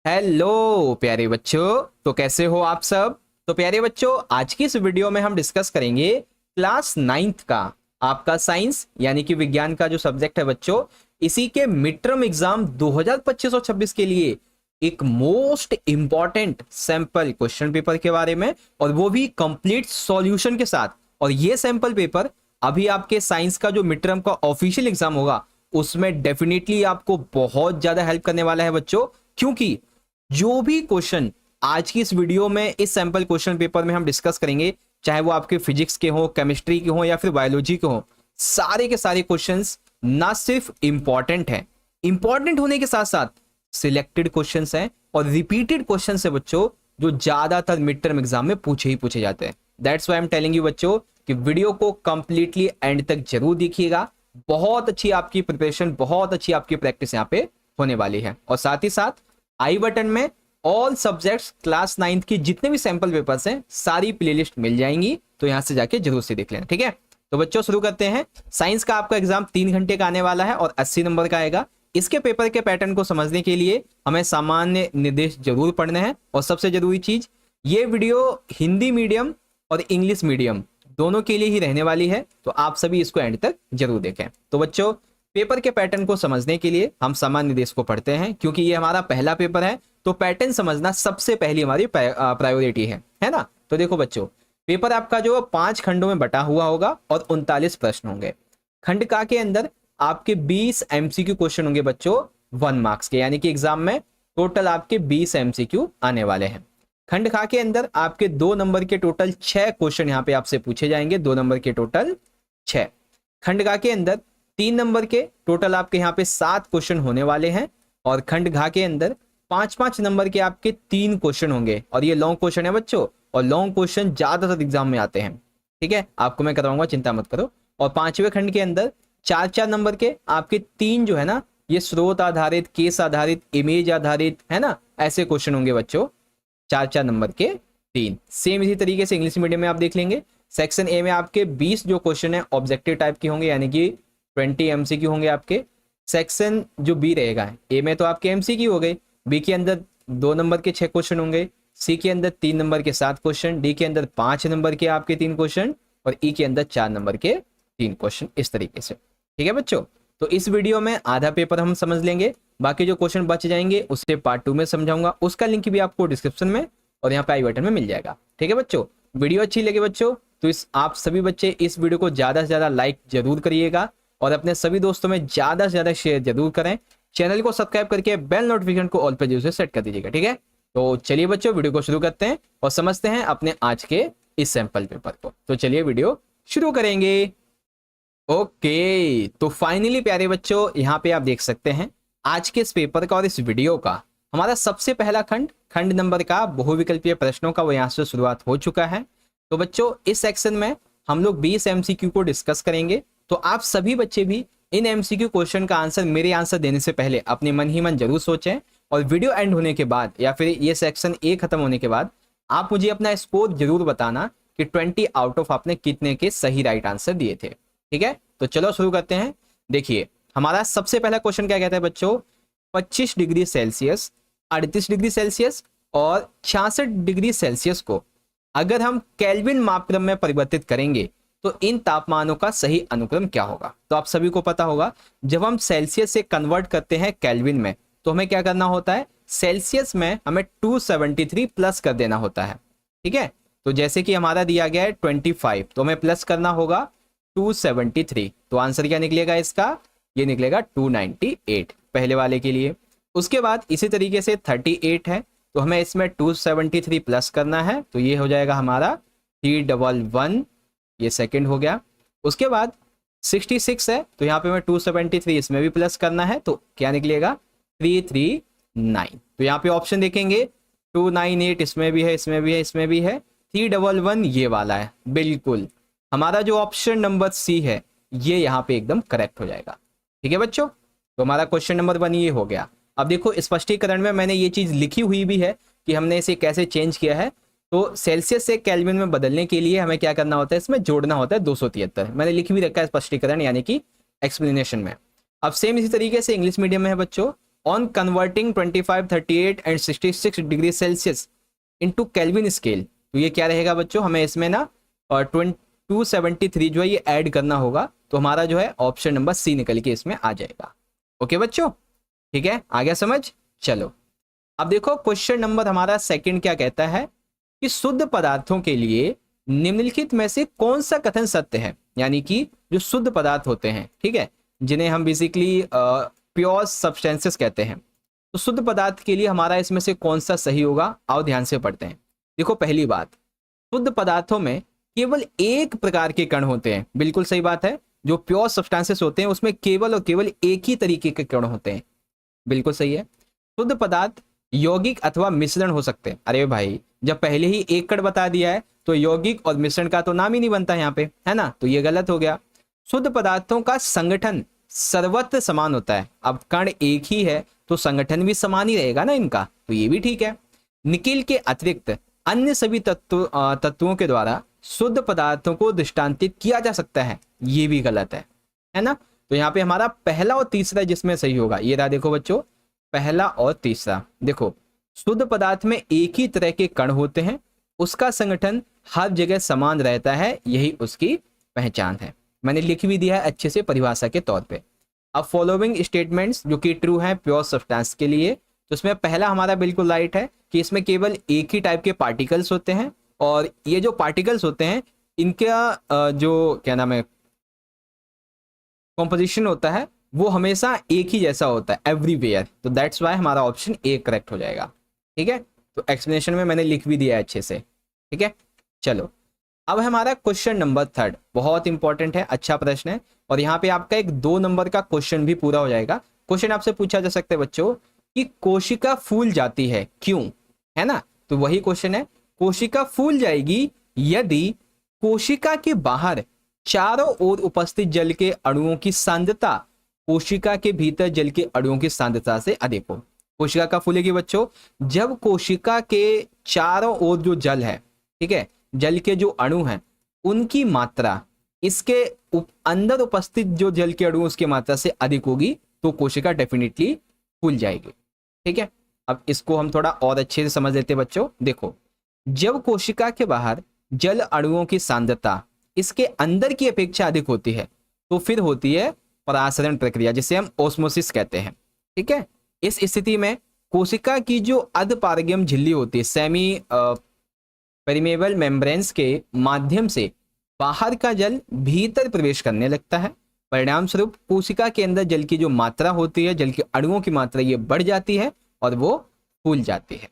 Hello प्यारे बच्चों। तो कैसे हो आप सब। तो प्यारे बच्चों, आज की इस वीडियो में हम डिस्कस करेंगे क्लास नाइन्थ का आपका साइंस यानी कि विज्ञान का जो सब्जेक्ट है बच्चों, इसी के मिड टर्म एग्जाम 2025-26 के लिए एक most important sample question paper के बारे में, और वो भी कंप्लीट सॉल्यूशन के साथ। और ये सैंपल पेपर अभी आपके साइंस का जो मिड टर्म का ऑफिशियल एग्जाम होगा उसमें डेफिनेटली आपको बहुत ज्यादा हेल्प करने वाला है बच्चों, क्योंकि जो भी क्वेश्चन आज की इस वीडियो में इस सैंपल क्वेश्चन पेपर में हम डिस्कस करेंगे, चाहे वो आपके फिजिक्स के हो, केमिस्ट्री के हो या फिर बायोलॉजी के हो, सारे के सारे क्वेश्चंस ना सिर्फ इंपॉर्टेंट हैं, इंपॉर्टेंट होने के साथ साथ सिलेक्टेड क्वेश्चंस हैं और रिपीटेड क्वेश्चंस है बच्चों, जो ज्यादातर मिड टर्म एग्जाम में पूछे जाते हैं। That's why I am telling you बच्चों कि वीडियो को कंप्लीटली एंड तक जरूर देखिएगा। बहुत अच्छी आपकी प्रिपरेशन, बहुत अच्छी आपकी प्रैक्टिस यहाँ पे होने वाली है। और साथ ही साथ आई बटन में ऑल सब्जेक्ट्स क्लास नाइन्थ की जितने भी सैंपल पेपर्स हैं सारी प्लेलिस्ट मिल जाएंगी, तो यहां से जाके जरूर से देख लेना, ठीक है। तो बच्चों शुरू करते हैं। साइंस का आपका एग्जाम 3 घंटे का आने वाला है और 80 नंबर का आएगा। इसके पेपर के पैटर्न को समझने के लिए हमें सामान्य निर्देश जरूर पढ़ने हैं, और सबसे जरूरी चीज, ये वीडियो हिंदी मीडियम और इंग्लिश मीडियम दोनों के लिए ही रहने वाली है, तो आप सभी इसको एंड तक जरूर देखें। तो बच्चों, पेपर के पैटर्न को समझने के लिए हम सामान्य निर्देश को पढ़ते हैं, क्योंकि ये हमारा पहला पेपर है, तो पैटर्न समझना सबसे पहली हमारी प्रायोरिटी है ना। तो देखो बच्चों, पेपर आपका जो 5 खंडों में बटा हुआ होगा और 39 प्रश्न होंगे। खंड का के अंदर आपके 20 एमसीक्यू क्वेश्चन होंगे बच्चों, 1 मार्क्स के, यानी कि एग्जाम में टोटल आपके 20 एमसीक्यू आने वाले हैं। खंड खा के अंदर आपके 2 नंबर के टोटल 6 क्वेश्चन यहाँ पे आपसे पूछे जाएंगे, 2 नंबर के टोटल 6। खंड घा के अंदर 3 नंबर के टोटल आपके यहाँ पे 7 क्वेश्चन होने वाले हैं, और खंड घा के अंदर 5-5 नंबर के आपके 3 क्वेश्चन होंगे, और ये लॉन्ग क्वेश्चन है बच्चों, और लॉन्ग क्वेश्चन ज्यादातर एग्जाम में आते हैं, ठीक है। आपको मैं करवाऊंगा, चिंता मत करो। और 5वें खंड के अंदर 4-4 नंबर के आपके 3 जो है ना, ये स्रोत आधारित, केस आधारित, इमेज आधारित, है ना, ऐसे क्वेश्चन होंगे बच्चों, 4-4 नंबर के 3। सेम इसी तरीके से इंग्लिश मीडियम में आप देख लेंगे। सेक्शन ए में आपके 20 जो क्वेश्चन है ऑब्जेक्टिव टाइप के होंगे, यानी कि 20 एमसीक्यू होंगे आपके। सेक्शन जो बी रहेगा, ए में तो आपके एमसीक्यू हो गए, बी के अंदर 2 नंबर के 6 क्वेश्चन होंगे, सी के अंदर 3 नंबर के 7 क्वेश्चन, डी के अंदर 5 नंबर के आपके 3 क्वेश्चन, और ई के अंदर 4 नंबर के 3 क्वेश्चन, इस तरीके से, ठीक है बच्चों। तो इस वीडियो में आधा पेपर हम समझ लेंगे, बाकी जो क्वेश्चन बच जाएंगे उससे पार्ट 2 में समझाऊंगा, उसका लिंक भी आपको डिस्क्रिप्शन में और यहाँ पे आई बटन में मिल जाएगा, ठीक है बच्चों। वीडियो अच्छी लगे बच्चों तो आप सभी बच्चे इस वीडियो को ज्यादा से ज्यादा लाइक जरूर करिएगा, और अपने सभी दोस्तों में ज्यादा से ज्यादा शेयर जरूर करें। चैनल को सब्सक्राइब करके बेल नोटिफिकेशन को ऑल पे जरूर से सेट कर दीजिएगा, ठीक है। तो चलिए बच्चों, वीडियो को शुरू करते हैं और समझते हैं अपने आज के इस सैंपल पेपर को। तो चलिए वीडियो शुरू करेंगे। ओके, तो फाइनली प्यारे बच्चों, यहाँ पे आप देख सकते हैं आज के इस पेपर का और इस वीडियो का हमारा सबसे पहला खंड, खंड नंबर का बहुविकल्पीय प्रश्नों का, वो यहाँ से शुरुआत हो चुका है। तो बच्चों, इस सेक्शन में हम लोग 20 एमसीक्यू को डिस्कस करेंगे, तो आप सभी बच्चे भी इन एमसीक्यू क्वेश्चन का आंसर मेरे आंसर देने से पहले अपने मन ही मन जरूर सोचें, और वीडियो एंड होने के बाद या फिर ये सेक्शन ए खत्म होने के बाद आप मुझे अपना स्कोर जरूर बताना कि 20 आउट ऑफ आपने कितने के सही राइट आंसर दिए थे, ठीक है। तो चलो शुरू करते हैं। देखिए, हमारा सबसे पहला क्वेश्चन क्या कहता है बच्चों, 25 डिग्री सेल्सियस, 38 डिग्री सेल्सियस और 66 डिग्री सेल्सियस को अगर हम केल्विन मापक्रम में परिवर्तित करेंगे तो इन तापमानों का सही अनुक्रम क्या होगा। तो आप सभी को पता होगा, जब हम सेल्सियस से कन्वर्ट करते हैं केल्विन में, तो हमें क्या करना होता है, सेल्सियस में हमें 273 प्लस कर देना होता है, ठीक है। तो जैसे कि हमारा दिया गया है 25, तो हमें प्लस करना होगा 273, तो आंसर क्या निकलेगा इसका, ये निकलेगा 298 पहले वाले के लिए। उसके बाद इसी तरीके से 38 है, तो हमें इसमें 273 प्लस करना है, तो ये हो जाएगा हमारा 311, ये सेकंड हो गया। उसके बाद 66 है, तो यहाँ पे मैं 273 इसमें भी प्लस करना है, तो क्या निकलेगा 339। तो यहाँ पे ऑप्शन देखेंगे 298 इसमें भी है, इसमें भी है, इसमें भी है, 311 ये वाला है, बिल्कुल हमारा जो ऑप्शन नंबर सी है ये यहाँ पे एकदम करेक्ट हो जाएगा, ठीक है बच्चों। तो हमारा क्वेश्चन नंबर 1 ये हो गया। अब देखो, स्पष्टीकरण में मैंने ये चीज लिखी हुई भी है कि हमने इसे कैसे चेंज किया है। तो सेल्सियस से केल्विन में बदलने के लिए हमें क्या करना होता है, इसमें जोड़ना होता है 273, मैंने लिख भी रखा है स्पष्टीकरण यानी कि एक्सप्लेनेशन में। अब सेम इसी तरीके से इंग्लिश मीडियम में है बच्चों, on converting 25, 38 and 66 degree Celsius into kelvin scale. तो ये क्या रहेगा बच्चों, हमें इसमें ना 273 जो है ये ऐड करना होगा, तो हमारा जो है ऑप्शन नंबर सी निकल के इसमें आ जाएगा। ओके बच्चों, ठीक है, आ गया समझ। चलो अब देखो क्वेश्चन नंबर हमारा सेकंड क्या कहता है कि शुद्ध पदार्थों के लिए निम्नलिखित में से कौन सा कथन सत्य है। यानी कि जो शुद्ध पदार्थ होते हैं, ठीक है, जिन्हें हम बेसिकली प्योर सब्सटेंसेस कहते हैं, तो शुद्ध पदार्थ के लिए हमारा इसमें से कौन सा सही होगा, आओ ध्यान से पढ़ते हैं। देखो पहली बात, शुद्ध पदार्थों में केवल एक प्रकार के कण होते हैं, बिल्कुल सही बात है। जो प्योर सब्सटेंसेस होते हैं उसमें केवल और केवल एक ही तरीके के कण होते हैं, बिल्कुल सही है। शुद्ध पदार्थ यौगिक अथवा मिश्रण हो सकते हैं। अरे भाई, जब पहले ही एक कण बता दिया है तो यौगिक और मिश्रण का तो नाम ही नहीं बनता यहाँ पे, है ना, तो ये गलत हो गया। शुद्ध पदार्थों का संगठन सर्वत्र समान होता है। अब कण एक ही है तो संगठन भी समान ही रहेगा ना इनका, तो ये भी ठीक है। निकिल के अतिरिक्त अन्य सभी तत्वों के द्वारा शुद्ध पदार्थों को दृष्टांतित किया जा सकता है, ये भी गलत है ना। तो यहाँ पे हमारा पहला और तीसरा जिसमें सही होगा, ये रहा देखो बच्चों, पहला और तीसरा। देखो शुद्ध पदार्थ में एक ही तरह के कण होते हैं, उसका संगठन हर जगह समान रहता है, यही उसकी पहचान है। मैंने लिख भी दिया है अच्छे से परिभाषा के तौर पे। अब फॉलोइंग स्टेटमेंट्स जो कि ट्रू है प्योर सब्सटेंस के लिए, तो इसमें पहला हमारा बिल्कुल राइट है कि इसमें केवल एक ही टाइप के पार्टिकल्स होते हैं, और ये जो पार्टिकल्स होते हैं इनका जो क्या नाम है कॉम्पोजिशन होता है वो हमेशा एक ही जैसा होता है एवरीवेयर, तो दैट्स वाई हमारा ऑप्शन ए करेक्ट हो जाएगा। ठीक है, तो एक्सप्लेनेशन में मैंने लिख भी दिया है अच्छे से। ठीक है, चलो अब हमारा क्वेश्चन नंबर थर्ड, बहुत इंपॉर्टेंट है, अच्छा प्रश्न है, और यहाँ पे आपका एक 2 नंबर का क्वेश्चन भी पूरा हो जाएगा। क्वेश्चन आपसे पूछा जा सकता है बच्चों कि कोशिका फूल जाती है क्यों, है ना, तो वही क्वेश्चन है, कोशिका फूल जाएगी यदि कोशिका के बाहर चारों ओर उपस्थित जल के अणुओं की सांद्रता कोशिका के भीतर जल के अणुओं की सांद्रता से अधिक हो। कोशिका का फूलेगी बच्चों जब कोशिका के चारों ओर जो जल है, ठीक है, जल के जो अणु हैं उनकी मात्रा इसके अंदर उपस्थित जो जल के अणु उसकी मात्रा से अधिक होगी, तो कोशिका डेफिनेटली फूल जाएगी। ठीक है, अब इसको हम थोड़ा और अच्छे से समझ लेते हैं बच्चों। देखो, जब कोशिका के बाहर जल अणुओं की सांद्रता इसके अंदर की अपेक्षा अधिक होती है, तो फिर होती है परासरण प्रक्रिया, जिसे हम ओस्मोसिस कहते हैं। ठीक है, इस स्थिति में कोशिका की जो अधपारगम्य झिल्ली होती है, सेमी पेरिमेबल मेम्ब्रेन्स के माध्यम से बाहर का जल भीतर प्रवेश करने लगता है। परिणाम स्वरूप कोशिका के अंदर जल की जो मात्रा होती है, जल के अणुओं की मात्रा, ये बढ़ जाती है और वो फूल जाती है।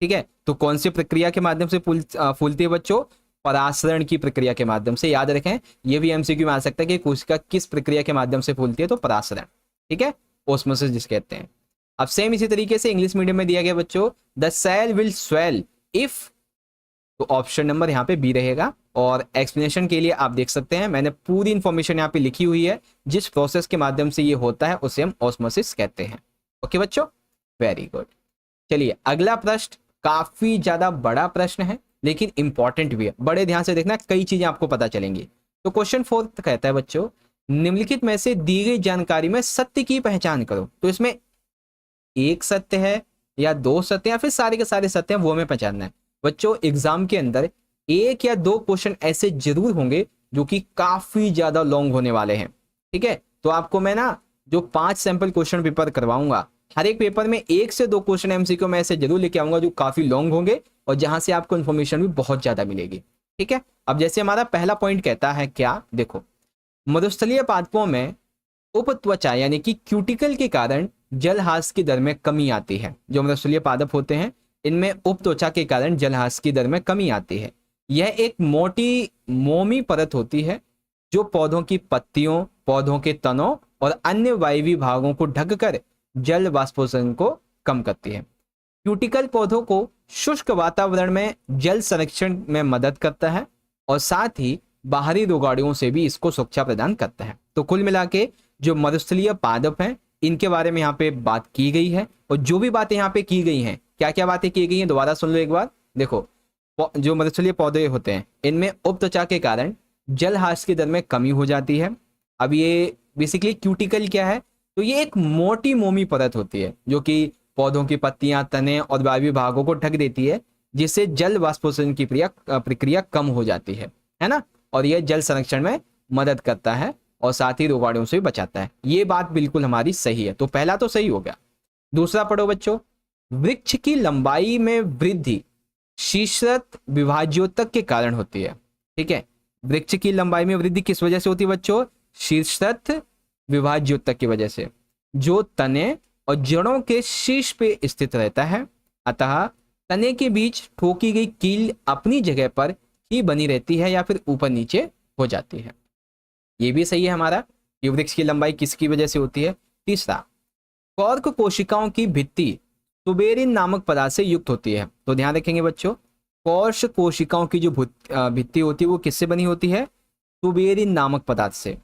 ठीक है, तो कौन सी प्रक्रिया के माध्यम से फूलती है बच्चों, परासरण की प्रक्रिया के माध्यम से। याद रखें, ये भी एमसीक्यू में आ सकता है कि कोशिका किस प्रक्रिया के माध्यम से फूलती है, तो परासरण। ठीक है, ओस्मोसिस जिसे कहते हैं। अब सेम इसी तरीके से इंग्लिश मीडियम में दिया गया बच्चों, the cell will swell if, तो ऑप्शन नंबर यहाँ पे बी रहेगा। और एक्सप्लेनेशन के लिए आप देख सकते हैं मैंने पूरी इंफॉर्मेशन यहाँ पे लिखी हुई है, जिस प्रोसेस के माध्यम से ये होता है उसे हम ऑस्मोसिस कहते हैं। ओके बच्चों, वेरी गुड। चलिए अगला प्रश्न काफी ज्यादा बड़ा प्रश्न है लेकिन इंपॉर्टेंट भी है, बड़े ध्यान से देखना, कई चीजें आपको पता चलेंगी। तो क्वेश्चन 4 कहता है बच्चों, निम्नलिखित में से दी गई जानकारी में सत्य की पहचान करो। तो इसमें एक सत्य है या 2 सत्य या फिर सारे के सारे सत्य हैं, वो हमें पहचानना है। बच्चों एग्जाम के अंदर 1 या 2 क्वेश्चन ऐसे जरूर होंगे जो कि काफी ज्यादा लॉन्ग होने वाले हैं। ठीक है, तो आपको मैं ना जो 5 सैंपल क्वेश्चन पेपर करवाऊंगा, हर एक पेपर में 1 से 2 क्वेश्चन एमसीक्यू में ऐसे जरूर लेके आऊंगा जो काफी लॉन्ग होंगे और जहां से आपको इन्फॉर्मेशन भी बहुत ज्यादा मिलेगी। ठीक है, अब जैसे हमारा पहला पॉइंट कहता है क्या, देखो, मरुस्थलीय पादपों में उपत्वचा यानी कि क्यूटिकल के कारण जलहास की दर में कमी आती है। जो मरुस्थलीय पादप होते हैं इनमें उपत्वचा के कारण जलहास की दर में कमी आती है। यह एक मोटी मोमी परत होती है जो पौधों की पत्तियों, पौधों के तनों और अन्य वायवीय भागों को ढककर जल वाष्पोत्सर्जन को कम करती है। क्यूटिकल पौधों को शुष्क वातावरण में जल संरक्षण में मदद करता है और साथ ही बाहरी रोगाणुओं से भी इसको सुरक्षा प्रदान करता है। तो कुल मिला के जो मरुस्थलीय पादप हैं इनके बारे में यहाँ पे बात की गई है, और जो भी बातें यहाँ पे की गई हैं, क्या क्या बातें की गई हैं दोबारा सुन लो एक बार। देखो, जो मरुस्थलीय पौधे होते हैं इनमें उपत्वचा के कारण जलहास की दर में कमी हो जाती है। अब ये बेसिकली क्यूटिकल क्या है, तो ये एक मोटी मोमी परत होती है जो कि पौधों की पत्तियां, तने और वायवीय भागों को ढक देती है, जिससे जल वाष्पोत्सर्जन की प्रक्रिया कम हो जाती है ना। और यह जल संरक्षण में मदद करता है और साथ ही रोगाणुओं से भी बचाता है। ये बात बिल्कुल हमारी सही है, तो पहला तो सही हो गया। दूसरा पढ़ो बच्चों, वृक्ष की लंबाई में वृद्धि शीर्षत विभाज्योतक के कारण होती है। ठीक है, वृक्ष की लंबाई में वृद्धि किस वजह से होती है बच्चों? शीर्षत विभाज्योतक की वजह से, जो तने और जड़ों के शीर्ष पे स्थित रहता है। अतः तने के बीच ठोकी गई कील अपनी जगह पर ही बनी रहती है या फिर ऊपर नीचे हो जाती है। ये भी सही है हमारा कि वृक्ष की लंबाई किसकी वजह से होती है। तीसरा, कॉर्क कोशिकाओं की भित्ति तुबेरिन नामक पदार्थ से युक्त होती है। तो ध्यान रखेंगे बच्चों, कॉर्क कोशिकाओं की जो भित्ति होती है वो किससे बनी होती है? तुबेरिन नामक पदार्थ से।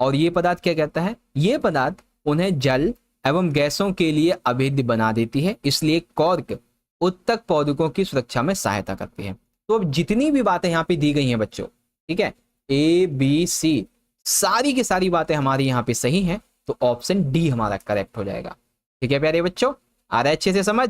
और ये पदार्थ क्या कहता है? ये पदार्थ उन्हें जल एवं गैसों के लिए अभेद्य बना देती है, इसलिए कॉर्क उत्तक पौधों की सुरक्षा में सहायता करती है। तो अब जितनी भी बातें यहाँ पे दी गई हैं बच्चों, ठीक है, ए बी सी, सारी की सारी बातें हमारी यहाँ पे सही हैं, तो ऑप्शन डी हमारा करेक्ट हो जाएगा। ठीक है प्यारे बच्चों, आ रहा है अच्छे से समझ?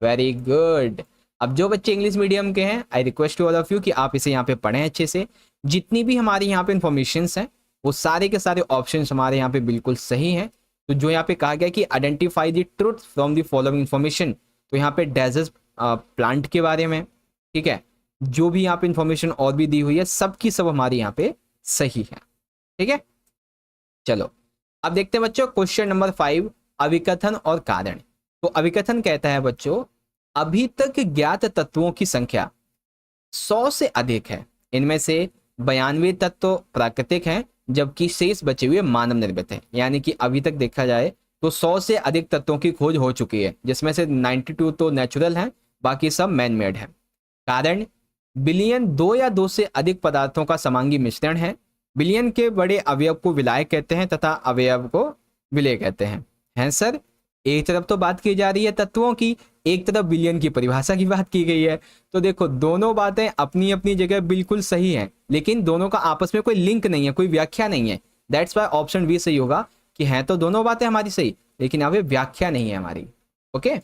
Very good. अब जो बच्चे इंग्लिश मीडियम के हैं, I request to all of you कि आप इसे यहाँ पे पढ़ें अच्छे से। जितनी भी हमारी यहाँ पे इंफॉर्मेशन हैं वो सारे के सारे ऑप्शन हमारे यहाँ पे बिल्कुल सही हैं। तो जो यहाँ पे कहा गया कि identify the truth from the following information, तो यहाँ पे डेजर्ट प्लांट के बारे में, ठीक है, जो भी यहाँ पे इंफॉर्मेशन और भी दी हुई है सब की सब हमारी यहाँ पे सही है। ठीक है, चलो अब देखते हैं बच्चों क्वेश्चन नंबर 5, अभिकथन और कारण। तो अभिकथन कहता है बच्चों, अभी तक ज्ञात तत्वों की संख्या 100 से अधिक है। इनमें से 92 तत्व प्राकृतिक हैं, जबकि शेष बचे हुए मानव निर्मित हैं। यानी कि अभी तक देखा जाए तो 100 से अधिक तत्वों की खोज हो चुकी है, जिसमें से 92 तो नेचुरल हैं, बाकी सब मैन मेड है। कारण, बिलियन 2 या 2 से अधिक पदार्थों का समांगी मिश्रण है। बिलियन के बड़े अवयव को विलायक कहते हैं तथा अवयव को विलेय कहते हैं सर, एक तरफ तो बात की जा रही है तत्वों की, एक तरफ बिलियन की परिभाषा की बात की गई है। तो देखो दोनों बातें अपनी अपनी जगह बिल्कुल सही हैं, लेकिन दोनों का आपस में कोई लिंक नहीं है, कोई व्याख्या नहीं है। दैट्स वाई ऑप्शन बी सही होगा कि हैं तो दोनों बातें हमारी सही, लेकिन अब व्याख्या नहीं है हमारी। ओके,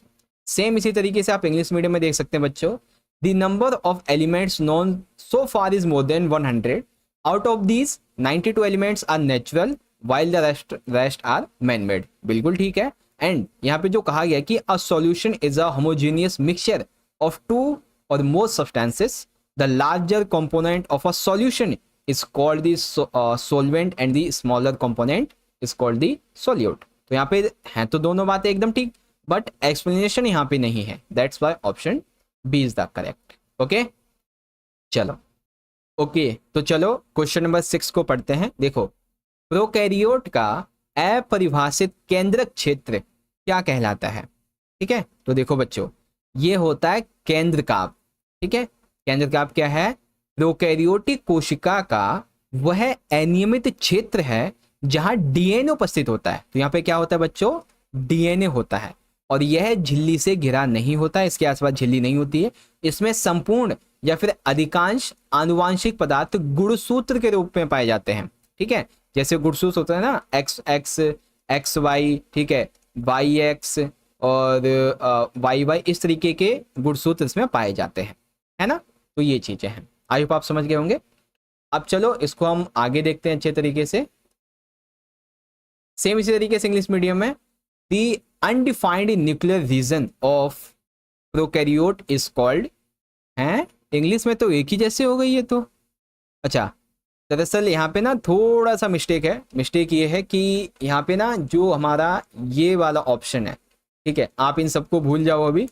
सेम इसी तरीके से आप इंग्लिश मीडियम में देख सकते हैं बच्चों, the number of elements known so far is more than 100. Out of these 92 elements are natural while the rest are man made. बिल्कुल ठीक है। एंड यहाँ पे जो कहा गया कि a solution is a homogeneous mixture of 2 or more substances. The larger component of a solution is called the solvent and the smaller component is called the solute. तो यहाँ पे हैं तो दोनों बातें एकदम ठीक, बट एक्सप्लेनेशन यहाँ पे नहीं है। That's why option b is the correct. Okay, चलो ओके, तो चलो क्वेश्चन नंबर 6 को पढ़ते हैं। देखो, प्रोकैरियोट का अपरिभाषित केंद्रक क्षेत्र क्या कहलाता है? ठीक है, तो देखो बच्चों, ये होता है केंद्रकाभ। ठीक है, केंद्रकाभ क्या है? प्रोकैरियोटिक कोशिका का वह अनियमित क्षेत्र है जहां डीएनए उपस्थित होता है। तो यहाँ पे क्या होता है बच्चों? डीएनए होता है, और यह झिल्ली से घिरा नहीं होता है, इसके आसपास झिल्ली नहीं होती है। इसमें संपूर्ण या फिर अधिकांश आनुवांशिक पदार्थ गुणसूत्र के रूप में पाए जाते हैं। ठीक है, जैसे गुणसूत्र होता है ना, एक्स एक्स, एक्स वाई, ठीक है, वाई एक्स और वाई वाई, इस तरीके के गुणसूत्र इसमें पाए जाते हैं, है ना। तो ये चीजें हैं, आई होप आप समझ गए होंगे। अब चलो इसको हम आगे देखते हैं अच्छे तरीके से। सेम इसी तरीके से इंग्लिश मीडियम में, the undefined nuclear region of prokaryote is called, है इंग्लिश में तो एक ही जैसे हो गई है। तो अच्छा, दरअसल यहाँ पे ना थोड़ा सा मिस्टेक है। मिस्टेक ये है कि यहाँ पे ना जो हमारा ये वाला ऑप्शन है, ठीक है, आप इन सबको भूल जाओ अभी,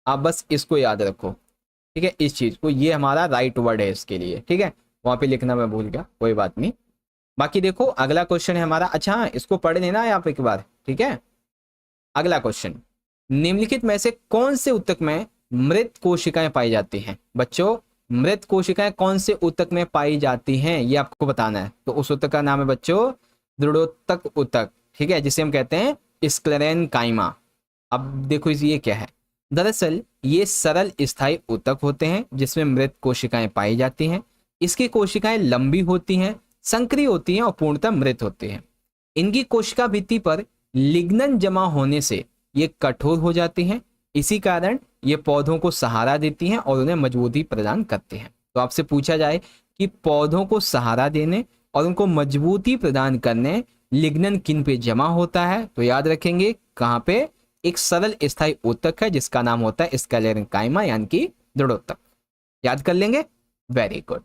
आप बस इसको याद रखो। ठीक है, इस चीज को, ये हमारा राइट वर्ड है इसके लिए। ठीक है, वहां पे लिखना मैं भूल गया, कोई बात नहीं। बाकी देखो अगला क्वेश्चन है हमारा। अच्छा हाँ, इसको पढ़ लेना है आप एक बार। ठीक है, अगला क्वेश्चन, निम्नलिखित में से कौन से ऊतक में मृत कोशिकाएं पाई जाती हैं? बच्चों, मृत कोशिकाएं कौन से ऊतक में पाई जाती हैं ये आपको बताना है। तो उस ऊतक का नाम है बच्चों दृढ़ोत्तक ऊतक। ठीक है, जिसे हम कहते हैं स्क्लेरेनकाइमा। अब देखो ये क्या है, दरअसल ये सरल स्थायी ऊतक होते हैं जिसमें मृत कोशिकाएं पाई जाती हैं। इसकी कोशिकाएं लंबी होती हैं, संकरी होती हैं और पूर्णतः मृत होती हैं। इनकी कोशिका भित्ति पर लिग्नन जमा होने से ये कठोर हो जाती हैं, इसी कारण ये पौधों को सहारा देती हैं और उन्हें मजबूती प्रदान करते हैं। तो आपसे पूछा जाए कि पौधों को सहारा देने और उनको मजबूती प्रदान करने लिग्नन किन पे जमा होता है, तो याद रखेंगे कहाँ पे, एक सरल स्थायी ऊतक है जिसका नाम होता है स्क्लेरेंकाइमा यानी कि दृढ़ोतक। याद कर लेंगे, वेरी गुड।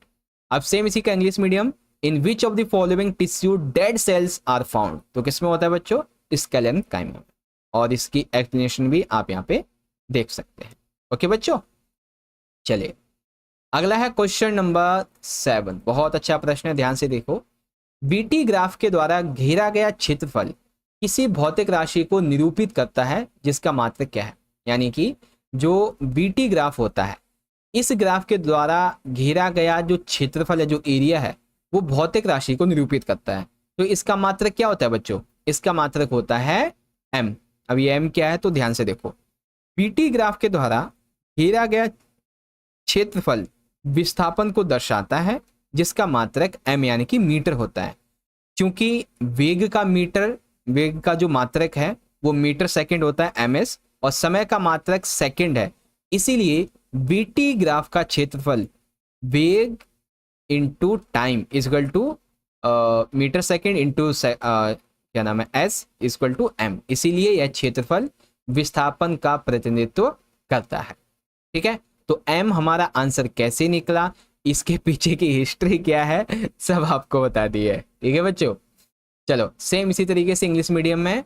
अब सेम इसी का English medium, in which of the following tissue dead cells are found, तो किसमें होता है बच्चों, स्क्लेरेंकाइमा में। और इसकी एक्सप्लेनेशन भी आप यहाँ पे देख सकते हैं। ओके बच्चों, चलिए अगला है क्वेश्चन नंबर 7। बहुत अच्छा प्रश्न है, ध्यान से देखो। बीटी ग्राफ के द्वारा घेरा गया क्षेत्रफल किसी भौतिक राशि को निरूपित करता है जिसका मात्रक क्या है। यानी कि जो बीटी ग्राफ होता है, इस ग्राफ के द्वारा घेरा गया जो क्षेत्रफल है, जो एरिया है, वो भौतिक राशि को निरूपित करता है। तो इसका मात्रक क्या होता है बच्चों, इसका मात्रक होता है m। अब ये m क्या है, तो ध्यान से देखो। बीटी ग्राफ के द्वारा घेरा गया क्षेत्रफल विस्थापन को दर्शाता है जिसका मात्रक m यानी कि मीटर होता है। क्योंकि वेग का जो मात्रक है वो मीटर सेकंड होता है ms, और समय का मात्रक सेकंड है, इसीलिए बीटी ग्राफ का क्षेत्रफल वेग into time equal to metre second into क्या नाम है s इक्वल टू m। इसीलिए यह क्षेत्रफल विस्थापन का प्रतिनिधित्व करता है। ठीक है, तो m हमारा आंसर कैसे निकला, इसके पीछे की हिस्ट्री क्या है, सब आपको बता दी है। ठीक है बच्चों, चलो सेम इसी तरीके से इंग्लिश मीडियम में,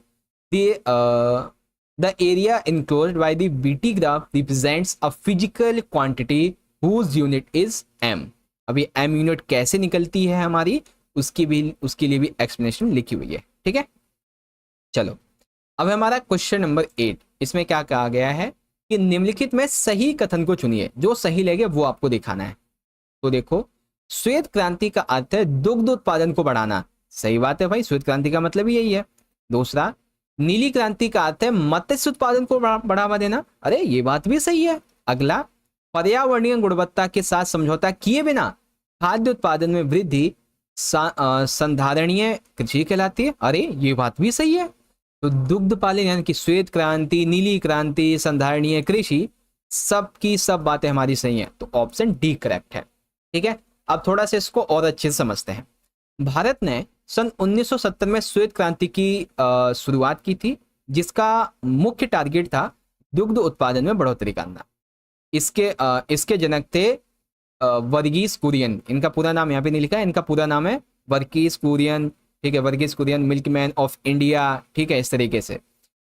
the area enclosed by the BT graph represents a physical quantity whose unit is m। अभी m यूनिट कैसे निकलती है हमारी, उसके लिए भी एक्सप्लेनेशन लिखी हुई है। ठीक है, चलो अब हमारा क्वेश्चन नंबर 8। इसमें क्या कहा गया है कि निम्नलिखित में सही कथन को चुनिए, जो सही लगे वो आपको दिखाना है। तो देखो, श्वेत क्रांति का अर्थ है दुग्ध उत्पादन को बढ़ाना। सही बात है भाई, श्वेत क्रांति का मतलब यही है। दूसरा, नीली क्रांति का अर्थ है मत्स्य उत्पादन को बढ़ावा देना। अरे ये बात भी सही है। अगला, पर्यावरणीय गुणवत्ता के साथ समझौता किए बिना खाद्य उत्पादन में वृद्धि संधारणीय कृषि कहलाती है। अरे ये बात भी सही है। तो दुग्ध पालन यानी कि श्वेत क्रांति, नीली क्रांति, संधारणीय कृषि, सब की सब बातें हमारी सही हैं, तो ऑप्शन डी करेक्ट है। ठीक है, अब थोड़ा सा इसको और अच्छे से समझते हैं। भारत ने सन 1970 में श्वेत क्रांति की शुरुआत की थी, जिसका मुख्य टारगेट था दुग्ध उत्पादन में बढ़ोतरी करना। इसके जनक थे वर्गीस कुरियन। इनका पूरा नाम यहाँ पे नहीं लिखा है, इनका पूरा नाम है वर्गीस कुरियन। ठीक है, Verghese Kurien, milkman of India. ठीक है, इस तरीके से।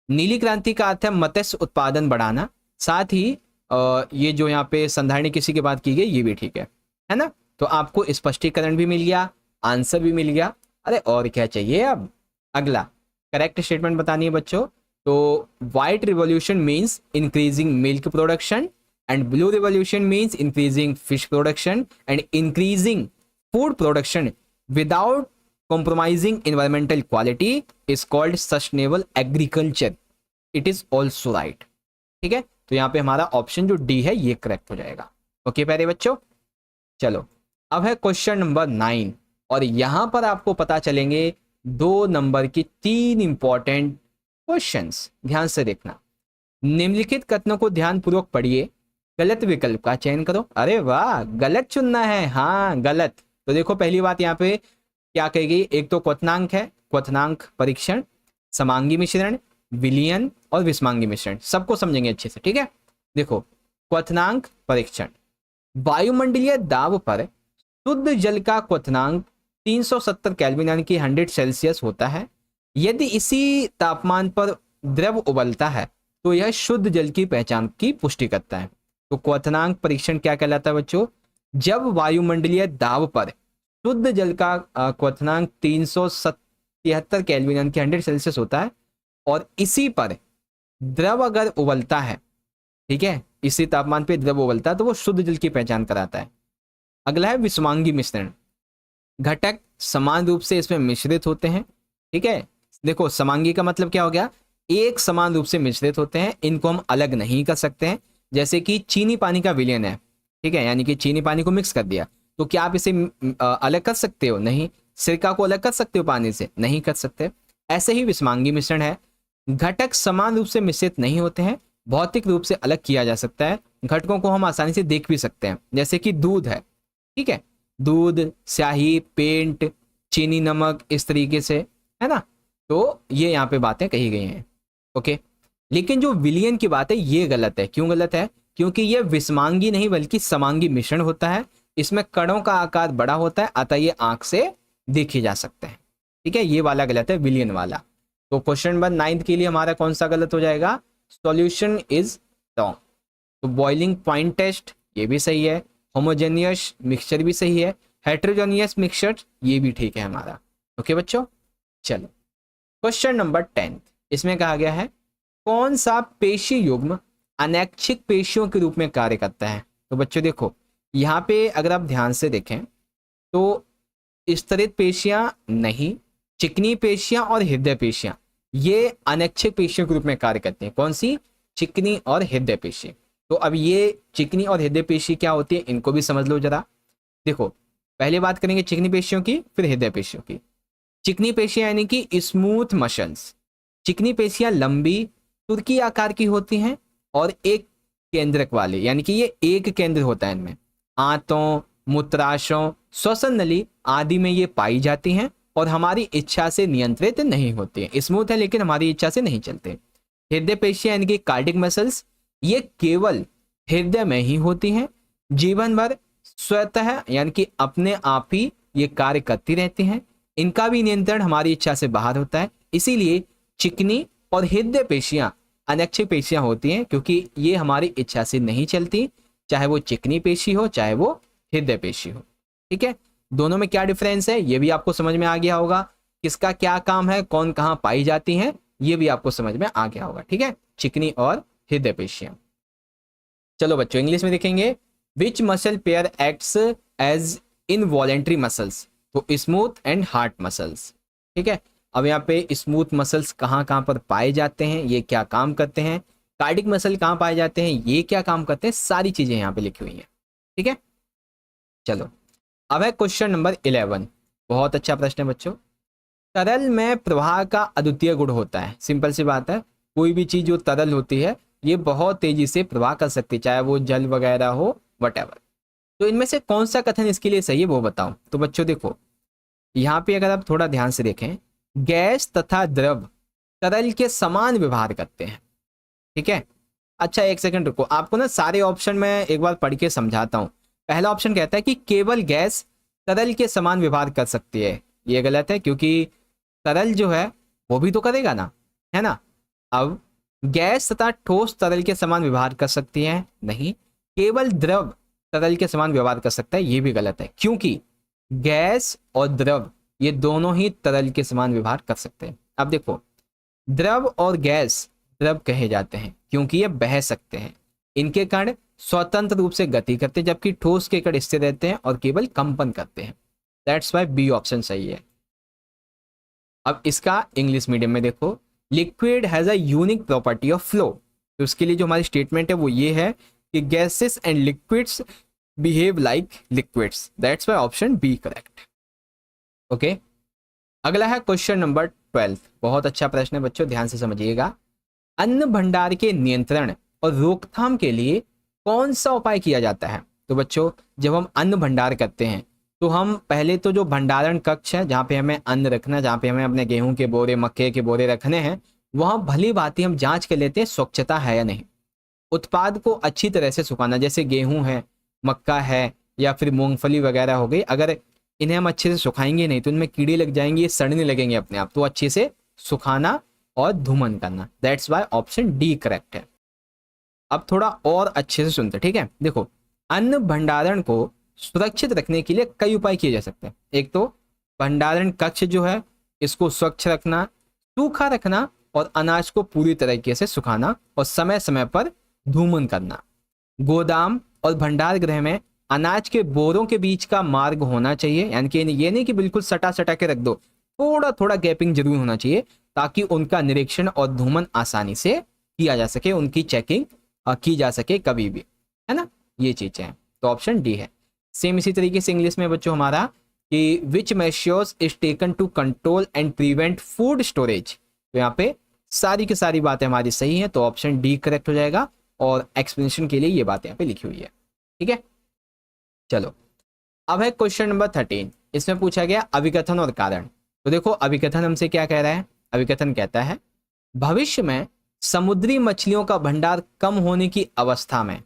नीली क्रांति का अर्थ है मत्स्य उत्पादन बढ़ाना। साथ ही ये जो यहाँ पे संधारणीय कृषि की बात की गई, ये भी ठीक है ना। तो आपको स्पष्टीकरण भी मिल गया, आंसर भी मिल गया। अरे और क्या चाहिए अब। अगला करेक्ट स्टेटमेंट बतानी है बच्चों। तो white revolution means increasing milk production, and blue revolution means increasing fish production and increasing food production without compromising environmental quality is called sustainable agriculture. It is also right. ठीक है, तो यहाँ पे हमारा ऑप्शन जो डी है ये correct हो जाएगा। ओके प्यारे बच्चों, चलो अब है क्वेश्चन नंबर 9, और यहां पर आपको पता चलेंगे 2 नंबर की 3 इंपॉर्टेंट क्वेश्चंस। ध्यान से देखना। निम्नलिखित कथनों को ध्यान पूर्वक पढ़िए, गलत विकल्प का चयन करो। अरे वाह, गलत चुनना है। हाँ गलत। तो देखो पहली बात यहाँ पे क्या कही गई, एक तो क्वथनांक है, क्वथनांक परीक्षण, समांगी मिश्रण, विलयन और विषमांगी मिश्रण, सबको समझेंगे अच्छे से। ठीक है, देखो क्वथनांक परीक्षण, वायुमंडलीय दाब पर शुद्ध जल का क्वथनांक 370 केल्विन यानी कि 100 सेल्सियस होता है। यदि इसी तापमान पर द्रव उबलता है तो यह शुद्ध जल की पहचान की पुष्टि करता है। तो क्वथनांक परीक्षण क्या कहलाता है बच्चों, जब वायुमंडलीय दाब पर शुद्ध जल का क्वथनांक 373 केल्विन यानी कि 100 सेल्सियस होता है, और इसी पर द्रव अगर उबलता है, ठीक है, इसी तापमान पे द्रव उबलता है, तो वो शुद्ध जल की पहचान कराता है। अगला है विषमांगी मिश्रण, घटक समान रूप से इसमें मिश्रित होते हैं। ठीक है, देखो समांगी का मतलब क्या हो गया, एक समान रूप से मिश्रित होते हैं, इनको हम अलग नहीं कर सकते हैं। जैसे कि चीनी पानी का विलयन है, ठीक है, यानी कि चीनी पानी को मिक्स कर दिया, तो क्या आप इसे अलग कर सकते हो? नहीं। सिरका को अलग कर सकते हो पानी से? नहीं कर सकते। ऐसे ही विषमांगी मिश्रण है, घटक समान रूप से मिश्रित नहीं होते हैं, भौतिक रूप से अलग किया जा सकता है, घटकों को हम आसानी से देख भी सकते हैं, जैसे कि दूध है, ठीक है, दूध, स्याही, पेंट, चीनी, नमक, इस तरीके से, है ना। तो ये यहाँ पे बातें कही गई हैं, ओके। लेकिन जो विलयन की बात है ये गलत है। क्यों गलत है? क्योंकि ये विषमांगी नहीं बल्कि समांगी मिश्रण होता है, इसमें कणों का आकार बड़ा होता है, अतः ये आंख से देखे जा सकते हैं, ठीक है। ये वाला गलत है, विलयन वाला। तो क्वेश्चन नंबर 9 के लिए हमारा कौन सा गलत हो जाएगा? Solution is wrong. तो बॉइलिंग पॉइंट टेस्ट ये भी सही है, होमोजेनियस मिक्सचर भी सही है, हेट्रोजेनियस मिक्सचर ये भी ठीक है हमारा, ओके बच्चों। चलो क्वेश्चन नंबर 10, इसमें कहा गया है कौन सा पेशी युग्म अनैच्छिक पेशियों के रूप में कार्य करता है। तो बच्चों देखो यहाँ पे अगर आप ध्यान से देखें तो स्तरित पेशियां नहीं, चिकनी पेशियां और हृदय पेशियां ये अनैच्छिक पेशियों के रूप में कार्य करती हैं। कौन सी? चिकनी और हृदय पेशी। तो अब ये चिकनी और हृदय पेशी क्या होती है इनको भी समझ लो जरा। देखो पहले बात करेंगे चिकनी पेशियों की, फिर हृदय पेशियों की। चिकनी पेशियां यानी कि स्मूथ मसल्स। चिकनी पेशियां लंबी तुर्की आकार की होती हैं और एक केंद्रक वाले, यानी कि ये एक केंद्र होता है इनमें। आंतों, मूत्राशयों, श्वसन नली आदि में ये पाई जाती हैं और हमारी इच्छा से नियंत्रित नहीं होती है। स्मूथ है लेकिन हमारी इच्छा से नहीं चलते। हृदय पेशियां यानी कि कार्डिक मसल्स ये केवल हृदय में ही होती हैं, जीवन भर स्वतः यानी कि अपने आप ही ये कार्य करती रहती हैं। इनका भी नियंत्रण हमारी इच्छा से बाहर होता है, इसीलिए चिकनी और हृदय पेशियां अनैच्छिक पेशियां होती हैं, क्योंकि ये हमारी इच्छा से नहीं चलती, चाहे वो चिकनी पेशी हो चाहे वो हृदय पेशी हो, ठीक है। दोनों में क्या डिफरेंस है ये भी आपको समझ में आ गया होगा, किसका क्या काम है, कौन कहां पाई जाती हैं ये भी आपको समझ में आ गया होगा, ठीक है, चिकनी और हृदय पेशियां। चलो बच्चों इंग्लिश में देखेंगे, which muscle pair acts as involuntary muscles. तो स्मूथ एंड हार्ड मसल्स, ठीक है। अब यहाँ पे स्मूथ मसल्स कहाँ कहाँ पर पाए जाते हैं, ये क्या काम करते हैं, कार्डिक मसल कहाँ पाए जाते हैं, ये क्या काम करते हैं, सारी चीजें यहाँ पे लिखी हुई हैं, ठीक है। चलो अब है क्वेश्चन नंबर 11, बहुत अच्छा प्रश्न है बच्चों। तरल में प्रवाह का अद्वितीय गुण होता है। सिंपल सी बात है, कोई भी चीज जो तरल होती है ये बहुत तेजी से प्रवाह कर सकती है, चाहे वो जल वगैरह हो, वटएवर। तो इनमें से कौन सा कथन इसके लिए सही है वो बताओ। तो बच्चों देखो यहाँ पे अगर आप थोड़ा ध्यान से देखें, गैस तथा द्रव तरल के समान व्यवहार करते हैं, ठीक है। अच्छा एक सेकंड रुको, आपको ना सारे ऑप्शन में एक बार पढ़ के समझाता हूँ। पहला ऑप्शन कहता है कि केवल गैस तरल के समान व्यवहार कर सकती है, ये गलत है, क्योंकि तरल जो है वो भी तो करेगा ना, है ना। अब गैस तथा ठोस तरल के समान व्यवहार कर सकती है, नहीं। केवल द्रव तरल के समान व्यवहार कर सकता है, ये भी गलत है, क्योंकि गैस और द्रव ये दोनों ही तरल के समान व्यवहार कर सकते हैं। अब देखो द्रव और गैस द्रव कहे जाते हैं क्योंकि ये बह सकते हैं, इनके कण स्वतंत्र रूप से गति करते हैं, जबकि ठोस के कण स्थिर रहते हैं और केवल कंपन करते हैं। दैट्स वाई बी ऑप्शन सही है। अब इसका इंग्लिश मीडियम में देखो, liquid has a unique property of flow. तो उसके लिए जो हमारी स्टेटमेंट है वो ये है कि gases and liquids behave like liquids. That's why option b correct, okay. अगला है क्वेश्चन नंबर 12, बहुत अच्छा प्रश्न है बच्चों, ध्यान से समझिएगा। अन्न भंडार के नियंत्रण और रोकथाम के लिए कौन सा उपाय किया जाता है। तो बच्चों जब हम अन्न भंडार करते हैं तो हम पहले तो जो भंडारण कक्ष है जहाँ पे हमें अन्न रखना, जहाँ पे हमें अपने गेहूं के बोरे, मक्के के बोरे रखने हैं, वहाँ भली भांति हम जांच कर लेते हैं स्वच्छता है या नहीं। उत्पाद को अच्छी तरह से सुखाना, जैसे गेहूं है, मक्का है या फिर मूंगफली वगैरह हो गई, अगर इन्हें हम अच्छे से सुखाएंगे नहीं तो इनमें कीड़े लग जाएंगे, ये सड़ने लगेंगे अपने आप। तो अच्छे से सुखाना और धूमन करना, that's why option D correct है। अब थोड़ा और अच्छे से सुनते, ठीक है। देखो अन्न भंडारण को सुरक्षित रखने के लिए कई उपाय किए जा सकते हैं। एक तो भंडारण कक्ष जो है इसको स्वच्छ रखना, सूखा रखना और अनाज को पूरी तरीके से सुखाना और समय समय पर धूमन करना। गोदाम और भंडार गृह में अनाज के बोरों के बीच का मार्ग होना चाहिए, यानी कि ये नहीं कि बिल्कुल सटा सटा के रख दो, थोड़ा थोड़ा गैपिंग जरूर होना चाहिए ताकि उनका निरीक्षण और धूमन आसानी से किया जा सके, उनकी चेकिंग की जा सके कभी भी, है ना। ये चीजें हैं, तो ऑप्शन डी है। सेम इसी तरीके से इंग्लिश में बच्चों हमारा कि which measures is taken to control and prevent food storage. तो यहाँ पे सारी की सारी बातें हमारी सही हैं, तो ऑप्शन डी करेक्ट हो जाएगा। और एक्सप्लेनेशन के लिए ये बात यहाँ पे लिखी हुई है। ठीक है, चलो अब है क्वेश्चन नंबर 13। इसमें पूछा गया अभिकथन और कारण। तो देखो अभिकथन हमसे क्या कह रहा है, अभिकथन कहता है भविष्य में समुद्री मछलियों का भंडार कम होने की अवस्था में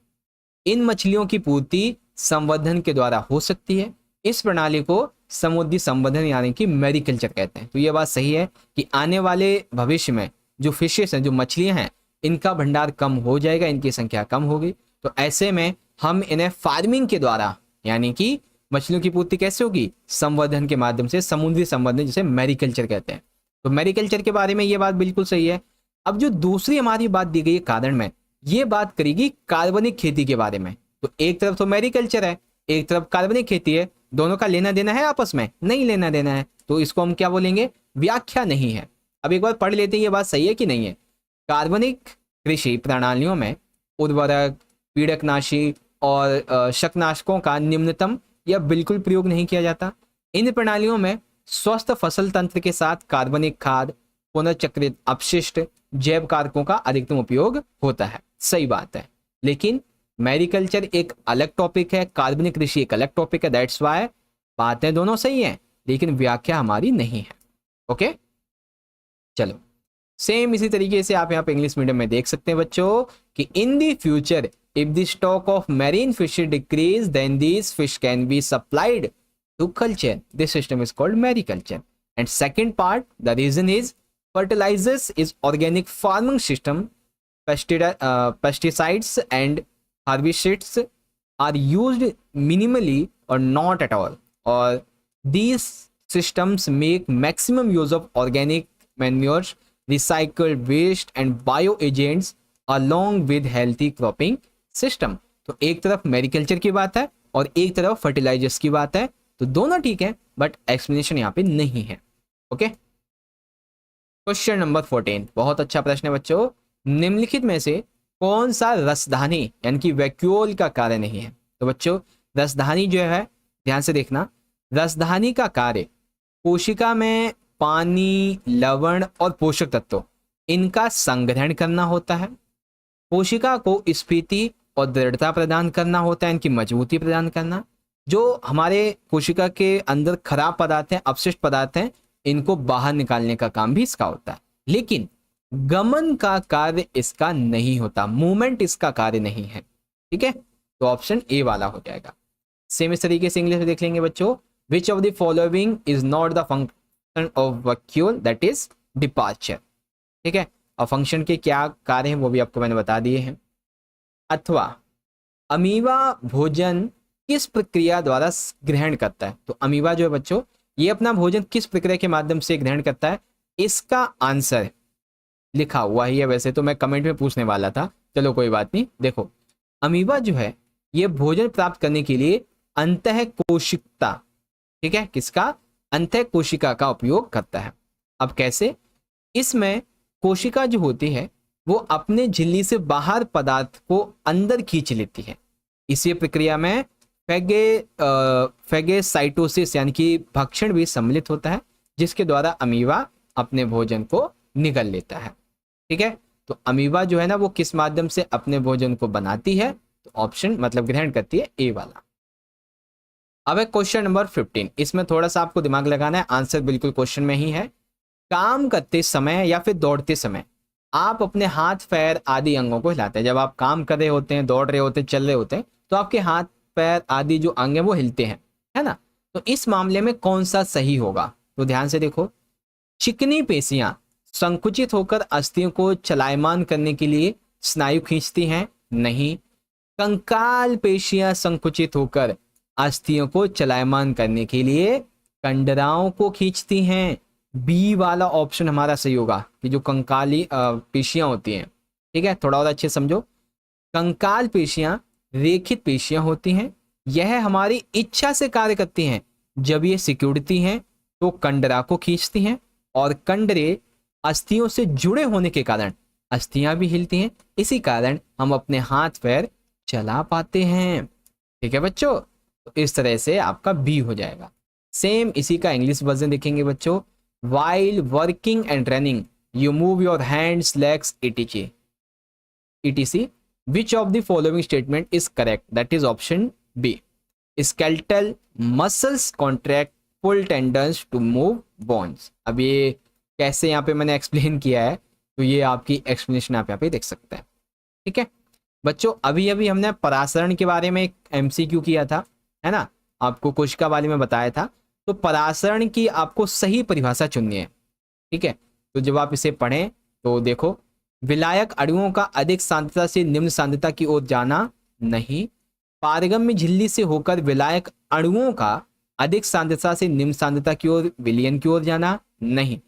इन मछलियों की पूर्ति संवर्धन के द्वारा हो सकती है। इस प्रणाली को समुद्री संवर्धन यानी कि मैरीकल्चर कहते हैं। तो ये बात सही है कि आने वाले भविष्य में जो फिशेस हैं, जो मछलियां हैं, इनका भंडार कम हो जाएगा, इनकी संख्या कम होगी। तो ऐसे में हम इन्हें फार्मिंग के द्वारा यानी कि मछलियों की पूर्ति कैसे होगी, संवर्धन के माध्यम से, समुद्री संवर्धन जिसे मैरीकल्चर कहते हैं। तो मैरीकल्चर के बारे में ये बात बिल्कुल सही है। अब जो दूसरी हमारी बात दी गई है कारण में, ये बात करेगी कार्बनिक खेती के बारे में। तो एक तरफ तो मैरीकल्चर है, एक तरफ कार्बनिक खेती है, दोनों का लेना देना है आपस में? नहीं लेना देना है, तो इसको हम क्या बोलेंगे, व्याख्या नहीं है। अब एक बार पढ़ लेते हैं ये बात सही है कि नहीं है। कार्बनिक कृषि प्रणालियों में उर्वरक, पीड़कनाशी और शकनाशकों का निम्नतम या बिल्कुल प्रयोग नहीं किया जाता। इन प्रणालियों में स्वस्थ फसल तंत्र के साथ कार्बनिक खाद, पुनर्चक्रित अपशिष्ट, जैव कारकों का अधिकतम उपयोग होता है। सही बात है, लेकिन मैरीकल्चर एक अलग टॉपिक है, कार्बनिक कृषि एक अलग टॉपिक है। दैट्स वाई बातें दोनों सही हैं, लेकिन व्याख्या हमारी नहीं है। ओके, चलो सेम इसी तरीके से आप यहाँ पे इंग्लिश मीडियम में देख सकते हैं बच्चों कि in the future if the stock of marine fish decrease then these fish can be supplied to culture. This system is called mariculture. And second part, the reason is fertilizers is organic farming system. Pesticides and herbicides are used minimally or not at all, or these systems make maximum use of organic manures, recycled waste and bioagents along with healthy cropping system. तो एक तरफ mariculture की बात है और एक तरफ fertilisers की बात है, तो दोनों ठीक है, बट एक्सप्लेनेशन यहाँ पे नहीं है। ओके, क्वेश्चन नंबर 14 बहुत अच्छा प्रश्न है बच्चों। निम्नलिखित में से कौन सा रसधानी यानी कि वैक्यूल का कार्य नहीं है? तो बच्चों रसधानी जो है, ध्यान से देखना, रसधानी का कार्य कोशिका में पानी, लवण और पोषक तत्वों इनका संग्रहण करना होता है। कोशिका को स्फीति और दृढ़ता प्रदान करना होता है, इनकी मजबूती प्रदान करना। जो हमारे कोशिका के अंदर खराब पदार्थ हैं, अपशिष्ट पदार्थ हैं, इनको बाहर निकालने का काम भी इसका होता है। लेकिन गमन का कार्य इसका नहीं होता, मूवमेंट इसका कार्य नहीं है। ठीक है, तो ऑप्शन ए वाला हो जाएगा। सेम इस तरीके से इंग्लिश में देख लेंगे बच्चों, विच of the following is not the function of vacuole, that is departure. ठीक है, और फंक्शन के क्या कार्य हैं वो भी आपको मैंने बता दिए हैं। अथवा अमीबा भोजन किस प्रक्रिया द्वारा ग्रहण करता है? तो अमीबा जो है बच्चों, ये अपना भोजन किस प्रक्रिया के माध्यम से ग्रहण करता है? इसका आंसर लिखा हुआ ही है, वैसे तो मैं कमेंट में पूछने वाला था, चलो कोई बात नहीं। देखो अमीबा जो है ये भोजन प्राप्त करने के लिए अंतः कोशिकता, ठीक है, किसका, अंतः कोशिका का उपयोग करता है। अब कैसे? इसमें कोशिका जो होती है वो अपने झिल्ली से बाहर पदार्थ को अंदर खींच लेती है। इसी प्रक्रिया में फैगोसाइटोसिस यानी कि भक्षण भी सम्मिलित होता है, जिसके द्वारा अमीबा अपने भोजन को निगल लेता है। ठीक है, तो अमीबा जो है ना वो किस माध्यम से अपने भोजन को बनाती है? तो ऑप्शन मतलब ग्रहण करती है ए वाला। अब है क्वेश्चन नंबर 15। इसमें थोड़ा सा आपको दिमाग लगाना है, आंसर बिल्कुल क्वेश्चन में ही है। काम करते समय या फिर दौड़ते समय आप अपने हाथ, पैर आदि अंगों को हिलाते हैं। जब आप काम कर रहे होते हैं, दौड़ रहे होते हैं, चल रहे होते हैं, तो आपके हाथ, पैर आदि जो अंग है वो हिलते हैं, है ना। तो इस मामले में कौन सा सही होगा? तो ध्यान से देखो, चिकनी पेशियां संकुचित होकर अस्थियों को चलायमान करने के लिए स्नायु खींचती हैं, नहीं। कंकाल पेशियां संकुचित होकर अस्थियों को चलायमान करने के लिए कंडराओं को खींचती हैं। बी वाला ऑप्शन हमारा सही होगा कि जो कंकाली पेशियां होती हैं, ठीक है, थोड़ा और अच्छे समझो। कंकाल पेशियां रेखित पेशियां होती हैं, यह हमारी इच्छा से कार्य करती हैं। जब ये सिकुड़ती हैं तो कंडरा को खींचती हैं, और कंडरे अस्थियों से जुड़े होने के कारण अस्थियां भी हिलती हैं। इसी कारण हम अपने हाथ पैर चला पाते हैं। ठीक है बच्चों, तो इस तरह से आपका बी हो जाएगा। सेम इसी का इंग्लिश वर्जन देखेंगे बच्चों। While working and running, you move your hands legs etc which of the following statement is correct? That is option B. Skeletal muscles contract pull tendons to move bones. अब ये कैसे यहाँ पे मैंने explain किया है, तो ये आपकी एक्सप्लेनेशन आप यहाँ पे देख सकते हैं। ठीक है बच्चों, अभी अभी हमने परासरण के बारे में एक एमसीक्यू किया था, है ना, आपको कोशिका वाले में बताया था। तो परासरण की आपको सही परिभाषा चुननी है। ठीक है, तो जब आप इसे पढ़ें तो देखो, विलायक अणुओं का अधिक सांद्रता से निम्न सांद्रता की ओर जाना नहीं, पारगम्य झिल्ली से होकर विलायक अणुओं का अधिक सांद्रता से निम्न सांद्रता की ओर विलयन की ओर जाना नहीं।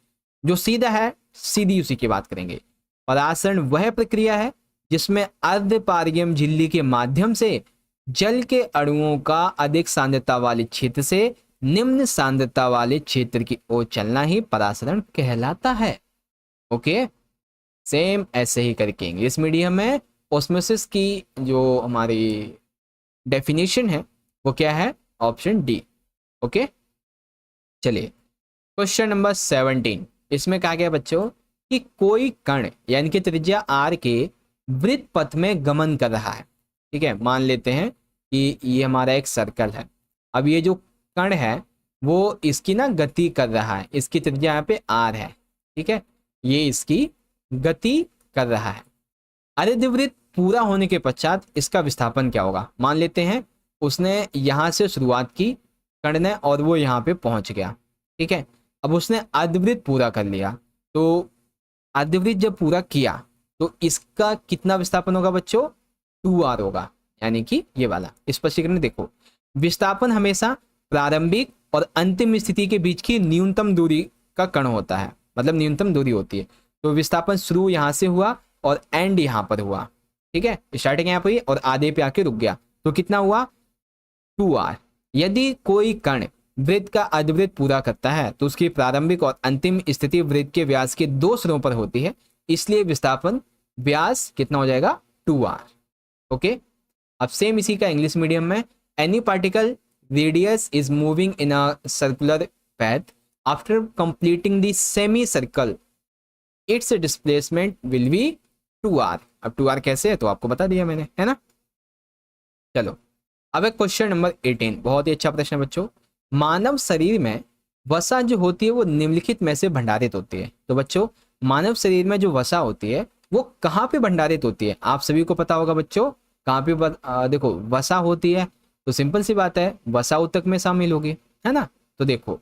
जो सीधा है सीधी उसी की बात करेंगे। परासरण वह प्रक्रिया है जिसमें अर्ध पारगम्य झिल्ली के माध्यम से जल के अणुओं का अधिक सांद्रता वाले क्षेत्र से निम्न सांद्रता वाले क्षेत्र की ओर चलना ही परासरण कहलाता है। ओके, सेम ऐसे ही करके इंग्लिश मीडियम में ऑस्मोसिस की जो हमारी डेफिनेशन है वो क्या है? Option D. ओके, चलिए क्वेश्चन नंबर 17, इसमें कहा गया बच्चों कि कोई कण यानी कि त्रिज्या आर के वृत्त पथ में गमन कर रहा है। ठीक है, मान लेते हैं कि ये हमारा एक सर्कल है। अब ये जो कण है वो इसकी ना गति कर रहा है, इसकी त्रिज्या यहाँ पे आर है। ठीक है, ये इसकी गति कर रहा है। अर्धवृत्त पूरा होने के पश्चात इसका विस्थापन क्या होगा? मान लेते हैं उसने यहां से शुरुआत की कण ने और वो यहाँ पे पहुंच गया। ठीक है, अब उसने अर्धवृत्त पूरा कर लिया, तो अर्धवृत्त जब पूरा किया तो इसका कितना विस्थापन होगा बच्चों? 2r होगा, यानी कि ये वाला स्पष्टीकरण देखो। विस्थापन हमेशा प्रारंभिक और अंतिम स्थिति के बीच की न्यूनतम दूरी का कण होता है, मतलब न्यूनतम दूरी होती है। तो विस्थापन शुरू यहां से हुआ और एंड यहां पर हुआ। ठीक है, स्टार्टिंग यहां पर हुई और आधे पे आके रुक गया, तो कितना हुआ? 2r। यदि कोई कण वृत्त का अर्धवृत्त पूरा करता है तो उसकी प्रारंभिक और अंतिम स्थिति वृत्त के व्यास के 2 सिरों पर होती है, इसलिए विस्थापन व्यास कितना हो जाएगा? 2r। ओके, अब सेम इसी का इंग्लिश मीडियम में, any particle radius is moving in a circular path after completing the semi circle it's displacement will be 2r। अब 2r कैसे है तो आपको बता दिया मैंने, है ना। चलो अब एक क्वेश्चन नंबर 18, बहुत ही अच्छा प्रश्न बच्चों। मानव शरीर में वसा जो होती है वो निम्नलिखित में से भंडारित होती है। तो बच्चों मानव शरीर में जो वसा होती है वो कहाँ पे भंडारित होती है? आप सभी को पता होगा बच्चों, कहाँ पे देखो वसा होती है, तो सिंपल सी बात है वसा ऊतक में शामिल होगी, है ना। तो देखो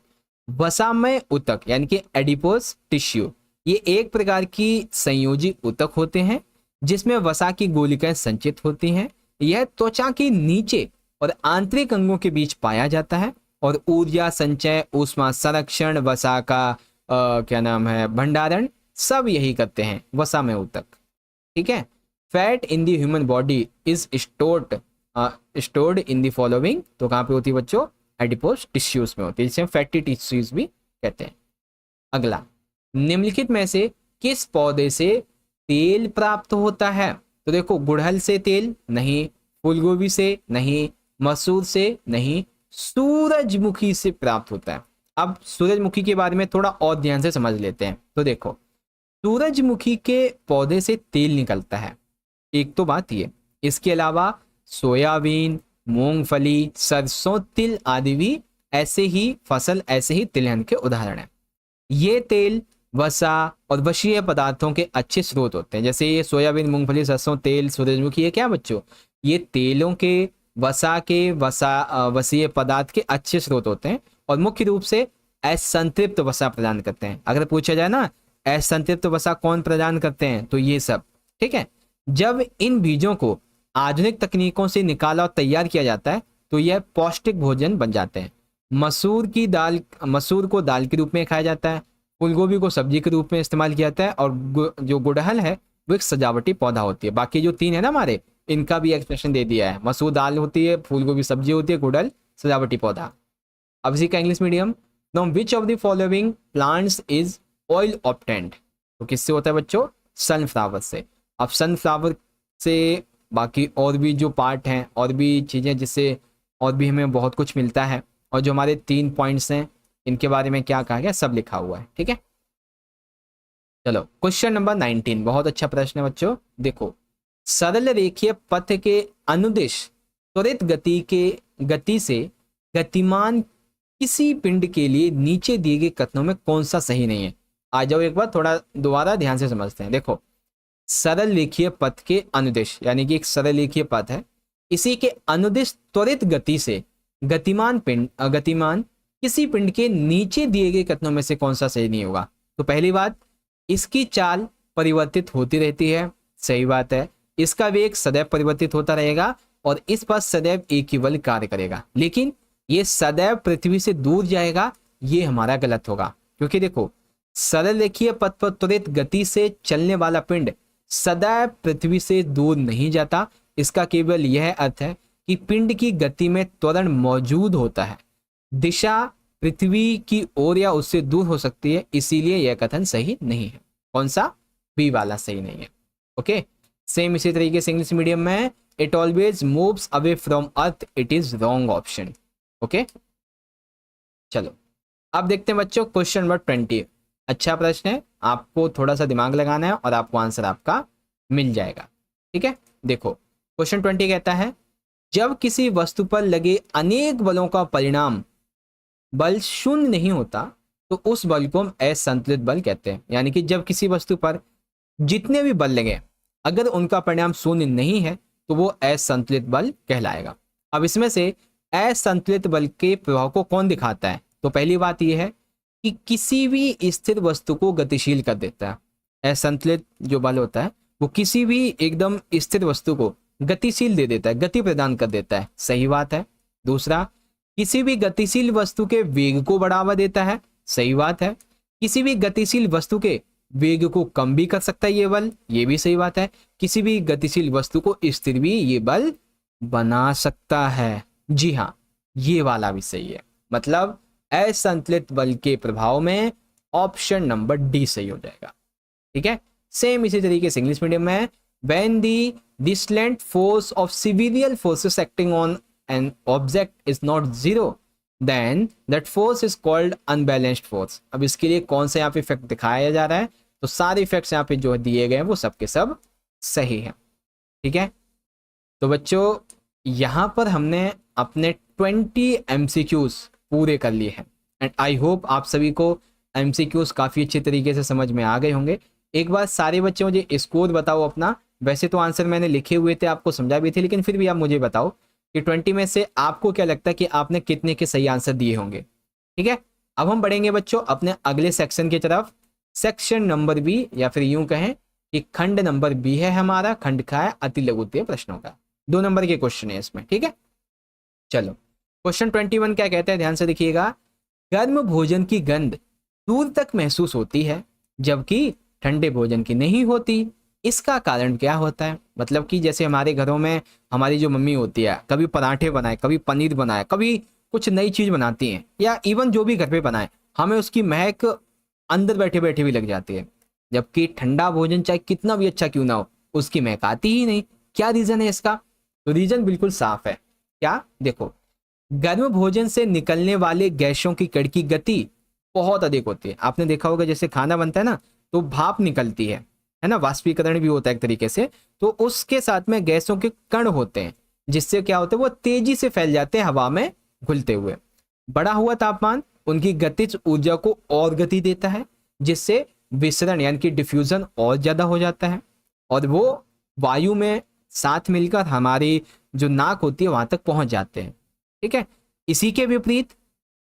वसामय ऊतक यानी कि एडिपोज टिश्यू, ये एक प्रकार की संयोजी ऊतक होते हैं जिसमें वसा की गोलिकाएं संचित होती हैं। यह त्वचा के नीचे और आंतरिक अंगों के बीच पाया जाता है और ऊर्जा संचय, ऊष्मा संरक्षण, वसा का क्या नाम है भंडारण, सब यही करते हैं वसा में ऊतक। ठीक है, fat in the human body is stored in the following, तो कहाँ पे होती है बच्चों? एडिपोज टिश्यूज में होती है, जिसे फैटी टिश्यूज भी कहते हैं। अगला, निम्नलिखित में से किस पौधे से तेल प्राप्त होता है? तो देखो गुड़हल से तेल नहीं, फूलगोभी से नहीं, मसूर से नहीं, सूरजमुखी से प्राप्त होता है। अब सूरजमुखी के बारे में थोड़ा और ध्यान से समझ लेते हैं। तो देखो सूरजमुखी के पौधे से तेल निकलता है, एक तो बात ये। इसके अलावा सोयाबीन, मूंगफली, सरसों, तिल आदि भी ऐसे ही फसल, ऐसे ही तिलहन के उदाहरण हैं। ये तेल वसा और वसीय पदार्थों के अच्छे स्रोत होते हैं। जैसे ये सोयाबीन, मूंगफली, सरसों, तेल, सूरजमुखी, ये क्या बच्चों? ये तेलों के, वसीय पदार्थ के अच्छे स्रोत होते हैं और मुख्य रूप से असंतृप्त वसा प्रदान करते हैं। अगर पूछा जाए ना असंतृप्त वसा कौन प्रदान करते हैं, तो ये सब। ठीक है, जब इन बीजों को आधुनिक तकनीकों से निकाला और तैयार किया जाता है तो यह पौष्टिक भोजन बन जाते हैं। मसूर को दाल के रूप में खाया जाता है, फूलगोभी को सब्जी के रूप में इस्तेमाल किया जाता है, और जो गुड़हल है वो एक सजावटी पौधा होती है। बाकी जो 3 है ना हमारे, इनका भी एक्सप्रेशन दे दिया है। मसूर दाल होती है, फूलगोभी सब्जी होती है, गुड़हल सजावटी पौधा। अब इसी का English medium, now which of the following plants is oil obtained? तो किससे होता है बच्चों? सनफ्लावर से। अब सनफ्लावर से बाकी और भी जो पार्ट हैं, और भी चीज़ें जिससे और भी हमें बहुत कुछ मिलता है, और जो हमारे 3 पॉइंट्स हैं इनके बारे में क्या कहा गया सब लिखा हुआ है। ठीक है, चलो क्वेश्चन नंबर 19, बहुत अच्छा प्रश्न है बच्चों। देखो, सरल रेखीय पथ के अनुदिश त्वरित गति से गतिमान किसी पिंड के लिए नीचे दिए गए कथनों में कौन सा सही नहीं है। आ जाओ एक बार थोड़ा दोबारा ध्यान से समझते हैं। देखो, सरल रेखीय पथ के अनुदिश यानी कि एक सरल रेखीय पथ है, इसी के अनुदिश त्वरित गति से गतिमान किसी पिंड के नीचे दिए गए कथनों में से कौन सा सही नहीं होगा। तो पहली बात, इसकी चाल परिवर्तित होती रहती है, सही बात है। इसका वेग सदैव परिवर्तित होता रहेगा और इस पर सदैव एक ही बल कार्य करेगा, लेकिन ये सदैव पृथ्वी से दूर जाएगा, ये हमारा गलत होगा। क्योंकि देखो, सरल रेखीय पथ पर त्वरित गति से चलने वाला पिंड सदैव पृथ्वी से दूर नहीं जाता। इसका केवल यह अर्थ है कि पिंड की गति में त्वरण मौजूद होता है, दिशा पृथ्वी की ओर या उससे दूर हो सकती है, इसीलिए यह कथन सही नहीं है। कौन सा? बी वाला सही नहीं है। ओके, सेम इसी तरीके से इंग्लिश मीडियम में it always moves away from earth, it is wrong option. Okay, चलो अब देखते हैं बच्चों क्वेश्चन नंबर 20। अच्छा प्रश्न है, आपको थोड़ा सा दिमाग लगाना है और आपको आंसर आपका मिल जाएगा। ठीक है, देखो क्वेश्चन 20 कहता है, जब किसी वस्तु पर लगे अनेक बलों का परिणाम बल शून्य नहीं होता तो उस बल को हम असंतुलित बल कहते हैं। यानी कि जब किसी वस्तु पर जितने भी बल लगे, अगर उनका परिणाम शून्य नहीं है तो वो असंतुलित बल कहलाएगा। अब इसमें से असंतुलित बल के प्रभाव को कौन दिखाता है? तो पहली बात यह है कि किसी भी स्थिर वस्तु को गतिशील कर देता है। असंतुलित जो बल होता है वो किसी भी एकदम स्थिर वस्तु को गतिशील दे देता है, गति प्रदान कर देता है, सही बात है। दूसरा, किसी भी गतिशील वस्तु के वेग को बढ़ावा देता है, सही बात है। किसी भी गतिशील वस्तु के वेग को कम भी कर सकता है ये बल, ये भी सही बात है। किसी भी गतिशील वस्तु को स्थिर भी ये बल बना सकता है, जी हाँ, ये वाला भी सही है। मतलब असंतुलित बल के प्रभाव में ऑप्शन नंबर डी सही हो जाएगा। ठीक है, सेम इसी तरीके से इंग्लिश मीडियम में when the distant force of civilian forces acting on an object is not zero then that force is called unbalanced force। अब इसके लिए कौन सा यहाँ पे इफेक्ट दिखाया जा रहा है? तो सारे इफेक्ट्स यहाँ पे जो दिए गए हैं वो सब के सब सही है। ठीक है, तो बच्चों यहाँ पर हमने अपने 20 MCQs पूरे कर लिए हैं एंड आई होप आप सभी को MCQs काफ़ी अच्छे तरीके से समझ में आ गए होंगे। एक बार सारे बच्चे मुझे स्कोर बताओ अपना। वैसे तो आंसर मैंने लिखे हुए थे, आपको समझा भी थे, लेकिन फिर भी आप मुझे बताओ कि 20 में से आपको क्या लगता है कि आपने कितने के सही आंसर दिए होंगे। ठीक है, अब हम बढ़ेंगे बच्चों अपने अगले सेक्शन की तरफ। सेक्शन नंबर बी, या फिर यूं कहें कि खंड नंबर बी है हमारा। खंड का है अति लघुत्तरीय प्रश्नों का, 2 नंबर के क्वेश्चन है इसमें। ठीक है, चलो क्वेश्चन 21 क्या कहते हैं, ध्यान से देखिएगा। गर्म भोजन की गंध दूर तक महसूस होती है जबकि ठंडे भोजन की नहीं होती, इसका कारण क्या होता है? मतलब कि जैसे हमारे घरों में हमारी जो मम्मी होती है, कभी पराठे बनाए, कभी पनीर बनाए, कभी कुछ नई चीज बनाती हैं, या इवन जो भी घर पे बनाए, हमें उसकी महक अंदर बैठे बैठे भी लग जाती है, जबकि ठंडा भोजन चाहे कितना भी अच्छा क्यों ना हो उसकी महक आती ही नहीं। क्या रीजन है इसका? तो रीजन बिल्कुल साफ है। क्या? देखो, गर्म भोजन से निकलने वाले गैसों की कण की गति बहुत अधिक होती है। आपने देखा होगा जैसे खाना बनता है ना तो भाप निकलती है ना, वाष्पीकरण भी होता है एक तरीके से, तो उसके साथ में गैसों के कण होते हैं, जिससे क्या होता है वो तेजी से फैल जाते हैं हवा में घुलते हुए। बढ़ा हुआ तापमान उनकी गतिज ऊर्जा को और गति देता है, जिससे विसरण यानी कि डिफ्यूजन और ज्यादा हो जाता है और वो वायु में साथ मिलकर हमारी जो नाक होती है वहां तक पहुंच जाते हैं। ठीक है, इसी के विपरीत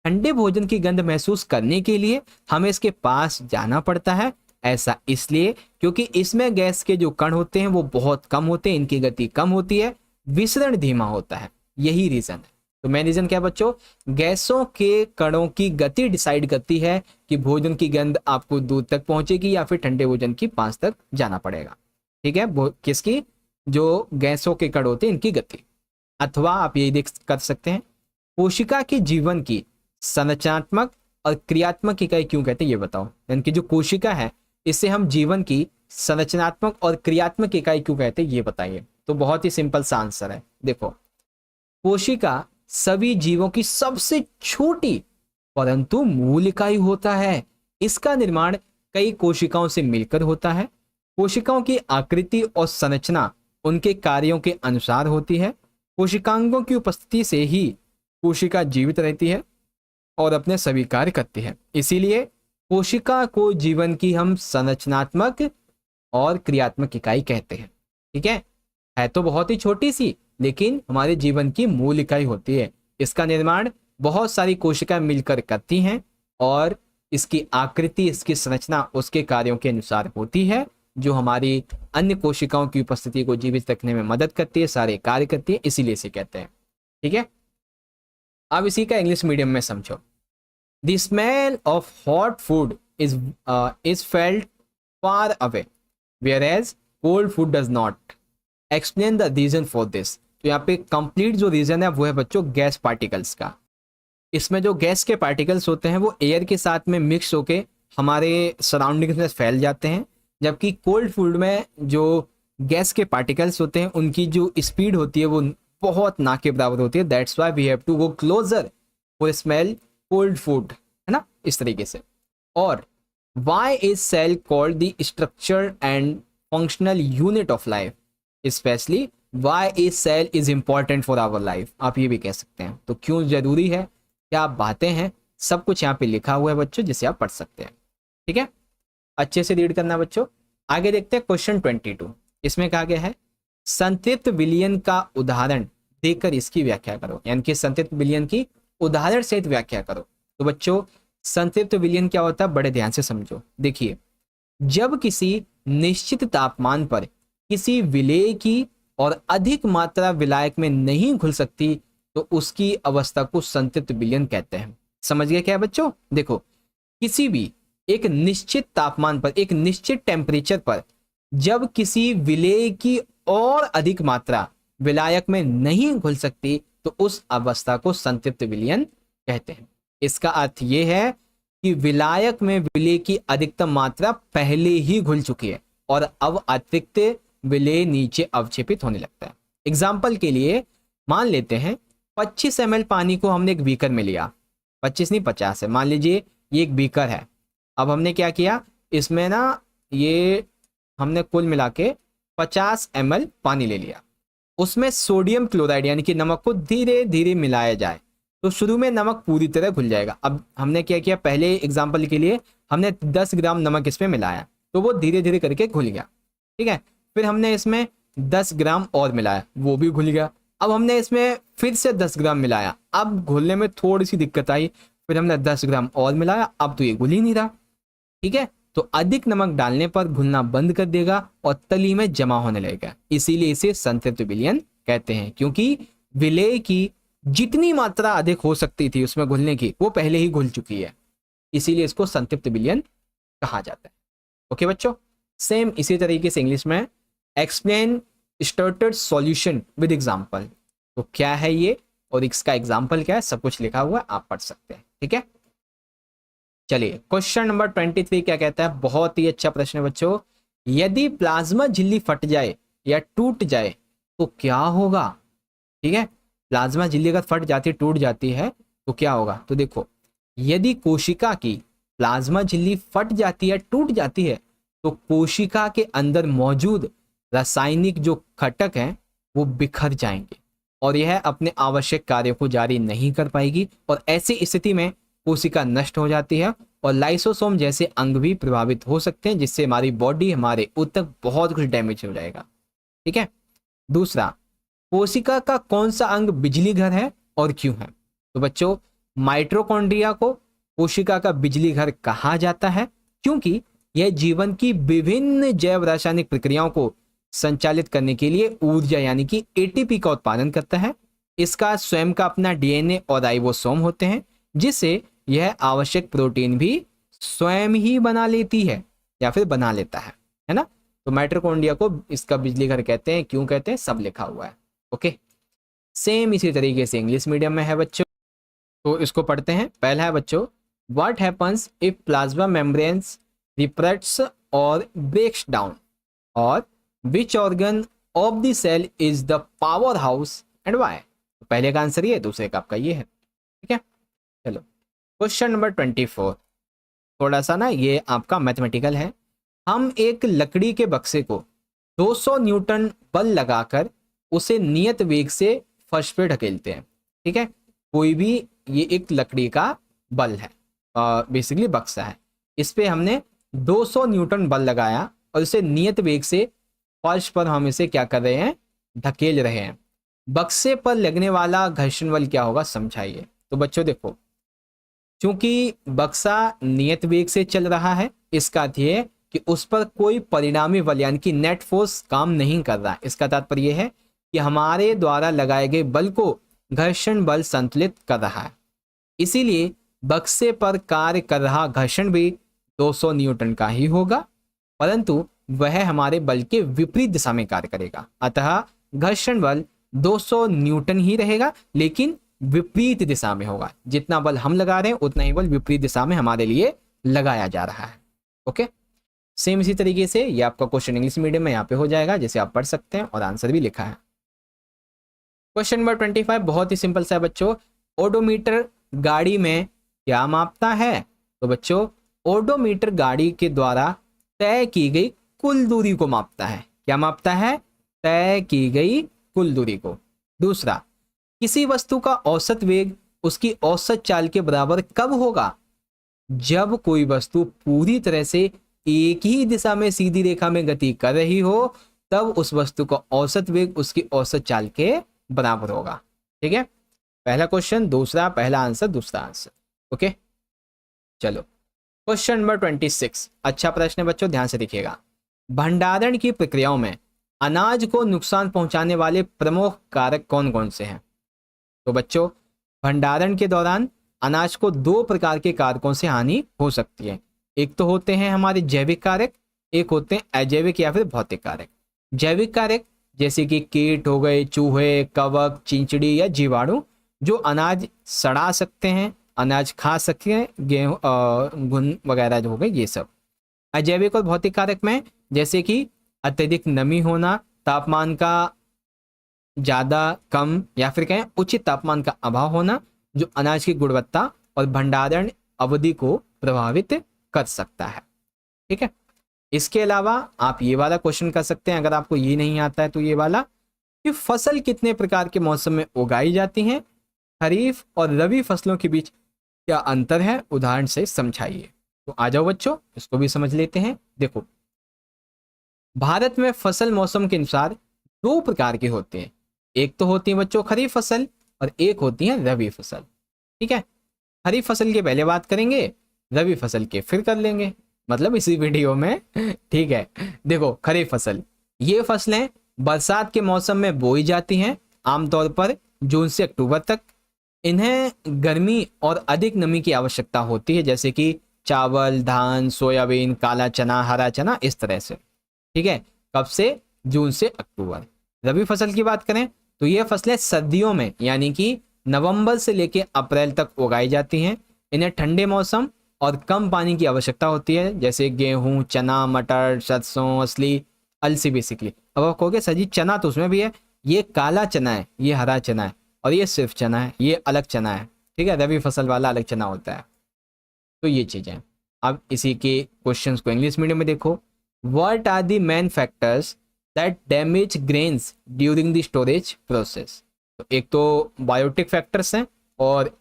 ठंडे भोजन की गंध महसूस करने के लिए हमें इसके पास जाना पड़ता है। ऐसा इसलिए क्योंकि इसमें गैस के जो कण होते हैं वो बहुत कम होते हैं, इनकी गति कम होती है, विसरण धीमा होता है, यही रीजन है। तो मेन रीजन क्या है बच्चों? गैसों के कणों की गति डिसाइड करती है कि भोजन की गंध आपको दूर तक पहुंचेगी या फिर ठंडे भोजन की पास तक जाना पड़ेगा। ठीक है, किसकी? जो गैसों के कण होते हैं इनकी गति। अथवा आप यही देख कर सकते हैं, कोशिका के जीवन की संरचनात्मक और क्रियात्मक इकाई क्यों कहते हैं ये बताओ। यानी कि जो कोशिका है इसे हम जीवन की संरचनात्मक और क्रियात्मक इकाई क्यों कहते हैं ये बताइए। तो बहुत ही सिंपल सा आंसर है। देखो, कोशिका सभी जीवों की सबसे छोटी परंतु मूल इकाई होता है। इसका निर्माण कई कोशिकाओं से मिलकर होता है। कोशिकाओं की आकृति और संरचना उनके कार्यों के अनुसार होती है। कोशिकांगों की उपस्थिति से ही कोशिका जीवित रहती है और अपने सभी कार्य करती है। इसीलिए कोशिका को जीवन की हम संरचनात्मक और क्रियात्मक इकाई कहते हैं। ठीक है तो बहुत ही छोटी सी, लेकिन हमारे जीवन की मूल इकाई होती है। इसका निर्माण बहुत सारी कोशिकाएं मिलकर करती हैं और इसकी आकृति, इसकी संरचना उसके कार्यों के अनुसार होती है, जो हमारी अन्य कोशिकाओं की उपस्थिति को जीवित रखने में मदद करती है, सारे कार्य करती है, इसीलिए इसे कहते हैं। ठीक है, अब इसी का इंग्लिश मीडियम में समझो। The smell of hot food is felt far away whereas cold food does not. Explain the reason for this. तो यहाँ पे कंप्लीट जो रीजन है वो है बच्चों गैस पार्टिकल्स का। इसमें जो गैस के पार्टिकल्स होते हैं वो एयर के साथ में मिक्स होके हमारे सराउंडिंग्स में फैल जाते हैं, जबकि कोल्ड फूड में जो गैस के पार्टिकल्स होते हैं उनकी जो स्पीड होती है वो बहुत ना के बराबर होती है। That's why we have to go closer for smell cold food, है ना, इस तरीके से। और why is cell called the structure and functional unit of life, especially why is cell is important for our life, आप ये भी कह सकते हैं। तो क्यों जरूरी है, क्या बातें हैं, सब कुछ यहाँ पे लिखा हुआ है बच्चों, जिसे आप पढ़ सकते हैं। ठीक है, अच्छे से रीड करना बच्चों। आगे देखते हैं क्वेश्चन 22। इसमें कहा गया है संतृप्त विलयन का उदाहरण देकर इसकी व्याख्या करो, यानी कि संतृप्त विलयन की उदाहरण सहित व्याख्या करो। तो बच्चों संतृप्त विलयन क्या होता है, बड़े ध्यान से समझो। देखिए, जब किसी निश्चित तापमान पर किसी विलेय की और अधिक मात्रा विलायक में नहीं घुल सकती तो उसकी अवस्था को संतृप्त विलयन कहते हैं। समझ गए क्या है बच्चों? देखो, किसी भी एक निश्चित तापमान पर, एक निश्चित टेम्परेचर पर जब किसी विलेय की और अधिक मात्रा विलायक में नहीं घुल सकती तो उस अवस्था को संतृप्त विलयन कहते हैं। इसका अर्थ यह है कि विलायक में विलेय की अधिकतम मात्रा पहले ही घुल चुकी है और अब अतिरिक्त विलेय नीचे अवक्षेपित होने लगता है। एग्जाम्पल के लिए मान लेते हैं 25 ml पानी को हमने एक बीकर में लिया, 25 नहीं 50 है, मान लीजिए ये एक बीकर है। अब हमने क्या किया, इसमें ना ये हमने कुल मिला के 50 ml पानी ले लिया। उसमें सोडियम क्लोराइड यानी कि नमक को धीरे धीरे मिलाया जाए तो शुरू में नमक पूरी तरह घुल जाएगा। अब हमने क्या किया, पहले एग्जाम्पल के लिए हमने 10 ग्राम नमक इसमें मिलाया तो वो धीरे धीरे करके घुल गया। ठीक है, फिर हमने इसमें 10 ग्राम और मिलाया, वो भी घुल गया। अब हमने इसमें फिर से 10 ग्राम मिलाया, अब घुलने में थोड़ी सी दिक्कत आई, फिर हमने 10 ग्राम और मिलाया, अब तो ये घुल ही नहीं रहा। ठीक है, तो अधिक नमक डालने पर घुलना बंद कर देगा और तली में जमा होने लगेगा। इसीलिए इसे संतृप्त विलयन कहते हैं, क्योंकि विलेय की जितनी मात्रा अधिक हो सकती थी उसमें घुलने की वो पहले ही घुल चुकी है, इसीलिए इसको संतृप्त विलयन कहा जाता है। ओके बच्चों, सेम इसी तरीके से इंग्लिश में एक्सप्लेन स्टर्टेड सॉल्यूशन विद एग्जांपल। तो क्या है ये और इसका एग्जांपल क्या है, सब कुछ लिखा हुआ है, आप पढ़ सकते हैं। ठीक है, चलिए क्वेश्चन नंबर 23 क्या कहता है, बहुत ही अच्छा प्रश्न है बच्चों। यदि प्लाज्मा झिल्ली फट जाए या टूट जाए तो क्या होगा? ठीक है, प्लाज्मा झिल्ली अगर फट जाती, टूट जाती है तो क्या होगा? तो देखो, यदि कोशिका की प्लाज्मा झिल्ली फट जाती है, टूट जाती है, तो कोशिका के अंदर मौजूद रासायनिक जो घटक हैं वो बिखर जाएंगे और यह अपने आवश्यक कार्यों को जारी नहीं कर पाएगी और ऐसी स्थिति में कोशिका नष्ट हो जाती है और लाइसोसोम जैसे अंग भी प्रभावित हो सकते हैं, जिससे हमारी बॉडी, हमारे ऊतक बहुत कुछ डैमेज हो जाएगा। ठीक है, दूसरा, कोशिका का कौन सा अंग बिजली घर है और क्यों है? तो बच्चों, माइटोकॉन्ड्रिया को कोशिका का बिजली घर कहा जाता है क्योंकि यह जीवन की विभिन्न जैव रासायनिक प्रक्रियाओं को संचालित करने के लिए ऊर्जा यानी कि एटीपी का उत्पादन करता है। इसका स्वयं का अपना डीएनए और राइबोसोम होते हैं, जिससे यह आवश्यक प्रोटीन भी स्वयं ही बना लेती है या फिर बना लेता है ना। तो माइटोकॉन्ड्रिया को इसका बिजली घर कहते हैं, क्यों कहते हैं, सब लिखा हुआ है। ओके, सेम इसी तरीके से इंग्लिश मीडियम में है बच्चों, तो इसको पढ़ते हैं। पहला है बच्चों, what happens if plasma membranes ruptures और ब्रेक्स डाउन और which organ of the cell is the power house and why? पहले का आंसर ये, दूसरे का आपका ये है। ठीक है, चलो क्वेश्चन नंबर 24। थोड़ा सा ना ये आपका मैथमेटिकल है। हम एक लकड़ी के बक्से को 200 न्यूटन बल लगाकर उसे नियत वेग से फर्श पे ढकेलते हैं। ठीक है, कोई भी ये एक लकड़ी का बल है, बेसिकली बक्सा है, इस पे हमने 200 न्यूटन बल लगाया और इसे नियत वेग से फर्श पर हम इसे क्या कर रहे हैं, धकेल रहे हैं। बक्से पर लगने वाला घर्षण बल क्या होगा समझाइए। तो बच्चों देखो, क्योंकि बक्सा नियत वेग से चल रहा है, इसका अर्थ ये है कि उस पर कोई परिणामी बल यानी कि नेट फोर्स काम नहीं कर रहा है। इसका तात्पर्य है कि हमारे द्वारा लगाए गए बल को घर्षण बल संतुलित कर रहा है, इसीलिए बक्से पर कार्य कर रहा घर्षण भी 200 न्यूटन का ही होगा, परंतु वह हमारे बल के विपरीत दिशा में कार्य करेगा। अतः घर्षण बल 200 न्यूटन ही रहेगा, लेकिन विपरीत दिशा में होगा। जितना बल हम लगा रहे हैं उतना ही बल विपरीत दिशा में हमारे लिए लगाया जा रहा है। ओके, सेम इसी तरीके से ये आपका क्वेश्चन इंग्लिश मीडियम में यहाँ पे हो जाएगा, जैसे आप पढ़ सकते हैं, और आंसर भी लिखा है। क्वेश्चन नंबर 25 बहुत ही सिंपल सा है बच्चों। ओडोमीटर गाड़ी में क्या मापता है? तो बच्चों, ओडोमीटर गाड़ी के द्वारा तय की गई कुल दूरी को मापता है। क्या मापता है? तय की गई कुल दूरी को। दूसरा, किसी वस्तु का औसत वेग उसकी औसत चाल के बराबर कब होगा? जब कोई वस्तु पूरी तरह से एक ही दिशा में सीधी रेखा में गति कर रही हो, तब उस वस्तु का औसत वेग उसकी औसत चाल के बराबर होगा। ठीक है, पहला क्वेश्चन, दूसरा, पहला आंसर, दूसरा आंसर। ओके, चलो क्वेश्चन नंबर 26 अच्छा प्रश्न है बच्चों, ध्यान से देखिएगा। भंडारण की प्रक्रियाओं में अनाज को नुकसान पहुंचाने वाले प्रमुख कारक कौन कौन से हैं? तो बच्चों, भंडारण के दौरान अनाज को दो प्रकार के कारकों से हानि हो सकती है। एक तो होते हैं हमारे जैविक कारक, एक होते हैं अजैविक या फिर भौतिक कारक। जैविक कारक जैसे कि कीट हो गए, चूहे, कवक, चिंचड़ी या जीवाणु, जो अनाज सड़ा सकते हैं, अनाज खा सकते हैं, गेहूं, घुन वगैरह जो हो गए ये सब। अजैविक और भौतिक कारक में जैसे कि अत्यधिक नमी होना, तापमान का ज़्यादा कम या फिर कहें उचित तापमान का अभाव होना, जो अनाज की गुणवत्ता और भंडारण अवधि को प्रभावित कर सकता है। ठीक है, इसके अलावा आप ये वाला क्वेश्चन कर सकते हैं, अगर आपको ये नहीं आता है तो ये वाला, कि फसल कितने प्रकार के मौसम में उगाई जाती हैं, खरीफ और रबी फसलों के बीच क्या अंतर है, उदाहरण से समझाइए। तो आ जाओ बच्चों, इसको भी समझ लेते हैं। देखो, भारत में फसल मौसम के अनुसार दो प्रकार के होते हैं। एक तो होती है बच्चों खरीफ फसल और एक होती है रबी फसल। ठीक है, खरीफ फसल के पहले बात करेंगे, रबी फसल के फिर कर लेंगे, मतलब इसी वीडियो में। ठीक है, देखो खरीफ फसल, ये फसलें बरसात के मौसम में बोई जाती हैं, आमतौर पर जून से अक्टूबर तक। इन्हें गर्मी और अधिक नमी की आवश्यकता होती है, जैसे कि चावल, धान, सोयाबीन, काला चना, हरा चना, इस तरह से। ठीक है, कब से? जून से अक्टूबर। रबी फसल की बात करें तो ये फसलें सर्दियों में यानी कि नवंबर से लेकर अप्रैल तक उगाई जाती हैं। इन्हें ठंडे मौसम और कम पानी की आवश्यकता होती है, जैसे गेहूं, चना, मटर, सरसों, असली, अलसी बेसिकली। अब आप कहोगे सर जी चना तो उसमें भी है, ये काला चना है, ये हरा चना है, और ये सिर्फ चना है, ये अलग चना है। ठीक है, रबी फसल वाला अलग चना होता है। तो ये चीज़ें। अब इसी के क्वेश्चंस को इंग्लिश मीडियम में देखो। What are the main factors that damage grains during the storage process? तो एक तो बायोटिक फैक्टर्स हैं और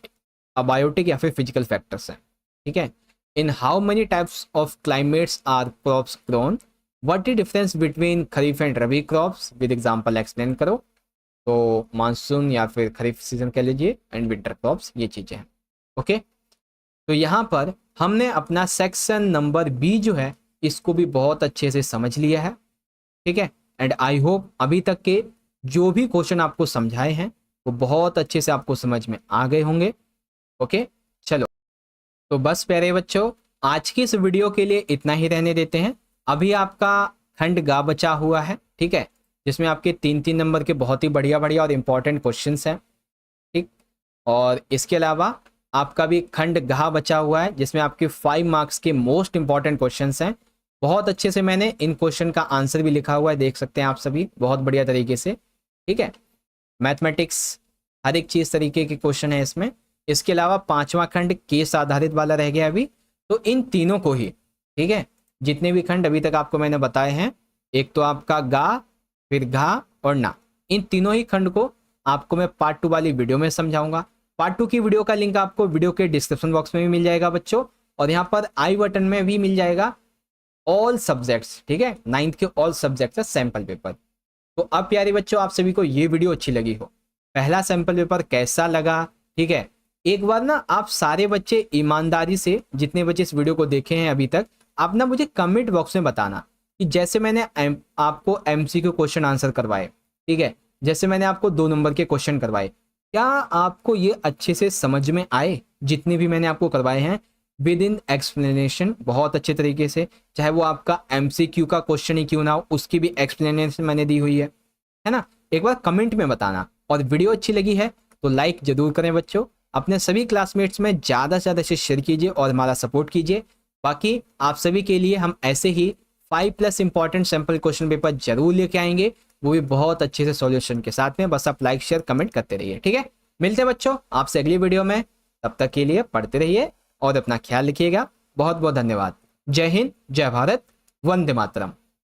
अबायोटिक या फिर फिजिकल फैक्टर्स हैं। ठीक है, in how many types of climates are crops grown? What is difference between kharif and rabi crops? With example explain करो। तो मानसून या फिर खरीफ सीजन कह लीजिए, एंड विंटर क्रॉप्स, ये चीज़ें हैं। ओके, तो यहाँ पर हमने अपना सेक्शन नंबर बी जो है इसको भी बहुत अच्छे से समझ लिया है। ठीक है, एंड आई होप अभी तक के जो भी क्वेश्चन आपको समझाए हैं वो बहुत अच्छे से आपको समझ में आ गए होंगे। ओके, चलो तो बस प्यारे बच्चों, आज की इस वीडियो के लिए इतना ही रहने देते हैं। अभी आपका खंड गा बचा हुआ है, ठीक है, जिसमें आपके 3-3 नंबर के बहुत ही बढ़िया बढ़िया और इंपॉर्टेंट क्वेश्चंस हैं। ठीक, और इसके अलावा आपका भी खंड घा बचा हुआ है, जिसमें आपके 5 मार्क्स के मोस्ट इंपॉर्टेंट क्वेश्चंस हैं। बहुत अच्छे से मैंने इन क्वेश्चन का आंसर भी लिखा हुआ है, देख सकते हैं आप सभी, बहुत बढ़िया तरीके से। ठीक है, मैथमेटिक्स हर एक चीज़ तरीके के क्वेश्चन है इसमें। इसके अलावा 5वां खंड केस आधारित वाला रह गया अभी, तो इन तीनों को ही, ठीक है, जितने भी खंड अभी तक आपको मैंने बताए हैं, एक तो आपका गा, फिर घा और ना, इन तीनों ही खंड को आपको मैं पार्ट 2 वाली वीडियो में समझाऊंगा। पार्ट 2 की वीडियो का लिंक आपको वीडियो के डिस्क्रिप्शन बॉक्स में भी मिल जाएगा बच्चों, और यहाँ पर आई बटन में भी मिल जाएगा ऑल सब्जेक्ट्स, ठीक है, 9th के ऑल सब्जेक्ट्स का सैंपल पेपर। तो अब प्यारे बच्चों, आप सभी को ये वीडियो अच्छी लगी हो, पहला सैंपल पेपर कैसा लगा, ठीक है, एक बार ना आप सारे बच्चे ईमानदारी से, जितने बच्चे इस वीडियो को देखे हैं अभी तक, आप ना मुझे कमेंट बॉक्स में बताना कि जैसे मैंने आपको एमसीक्यू क्वेश्चन आंसर करवाए, ठीक है, जैसे मैंने आपको 2 नंबर के क्वेश्चन करवाए, क्या आपको ये अच्छे से समझ में आए, जितने भी मैंने आपको करवाए हैं, विद इन एक्सप्लेनेशन, बहुत अच्छे तरीके से, चाहे वो आपका एमसीक्यू का क्वेश्चन ही क्यों ना हो, उसकी भी एक्सप्लेनेशन मैंने दी हुई है ना। एक बार कमेंट में बताना, और वीडियो अच्छी लगी है तो लाइक जरूर करें बच्चों, अपने सभी क्लासमेट्स में ज़्यादा से ज़्यादा इसे शेयर कीजिए और हमारा सपोर्ट कीजिए। बाकी आप सभी के लिए हम ऐसे ही 5+ इंपॉर्टेंट सैंपल क्वेश्चन पेपर जरूर लेके आएंगे, वो भी बहुत अच्छे से सॉल्यूशन के साथ में। बस आप लाइक शेयर कमेंट करते रहिए, ठीक है। मिलते हैं बच्चों आपसे अगली वीडियो में, तब तक के लिए पढ़ते रहिए और अपना ख्याल रखिएगा। बहुत बहुत धन्यवाद। जय हिंद, जय भारत, वंदे मातरम।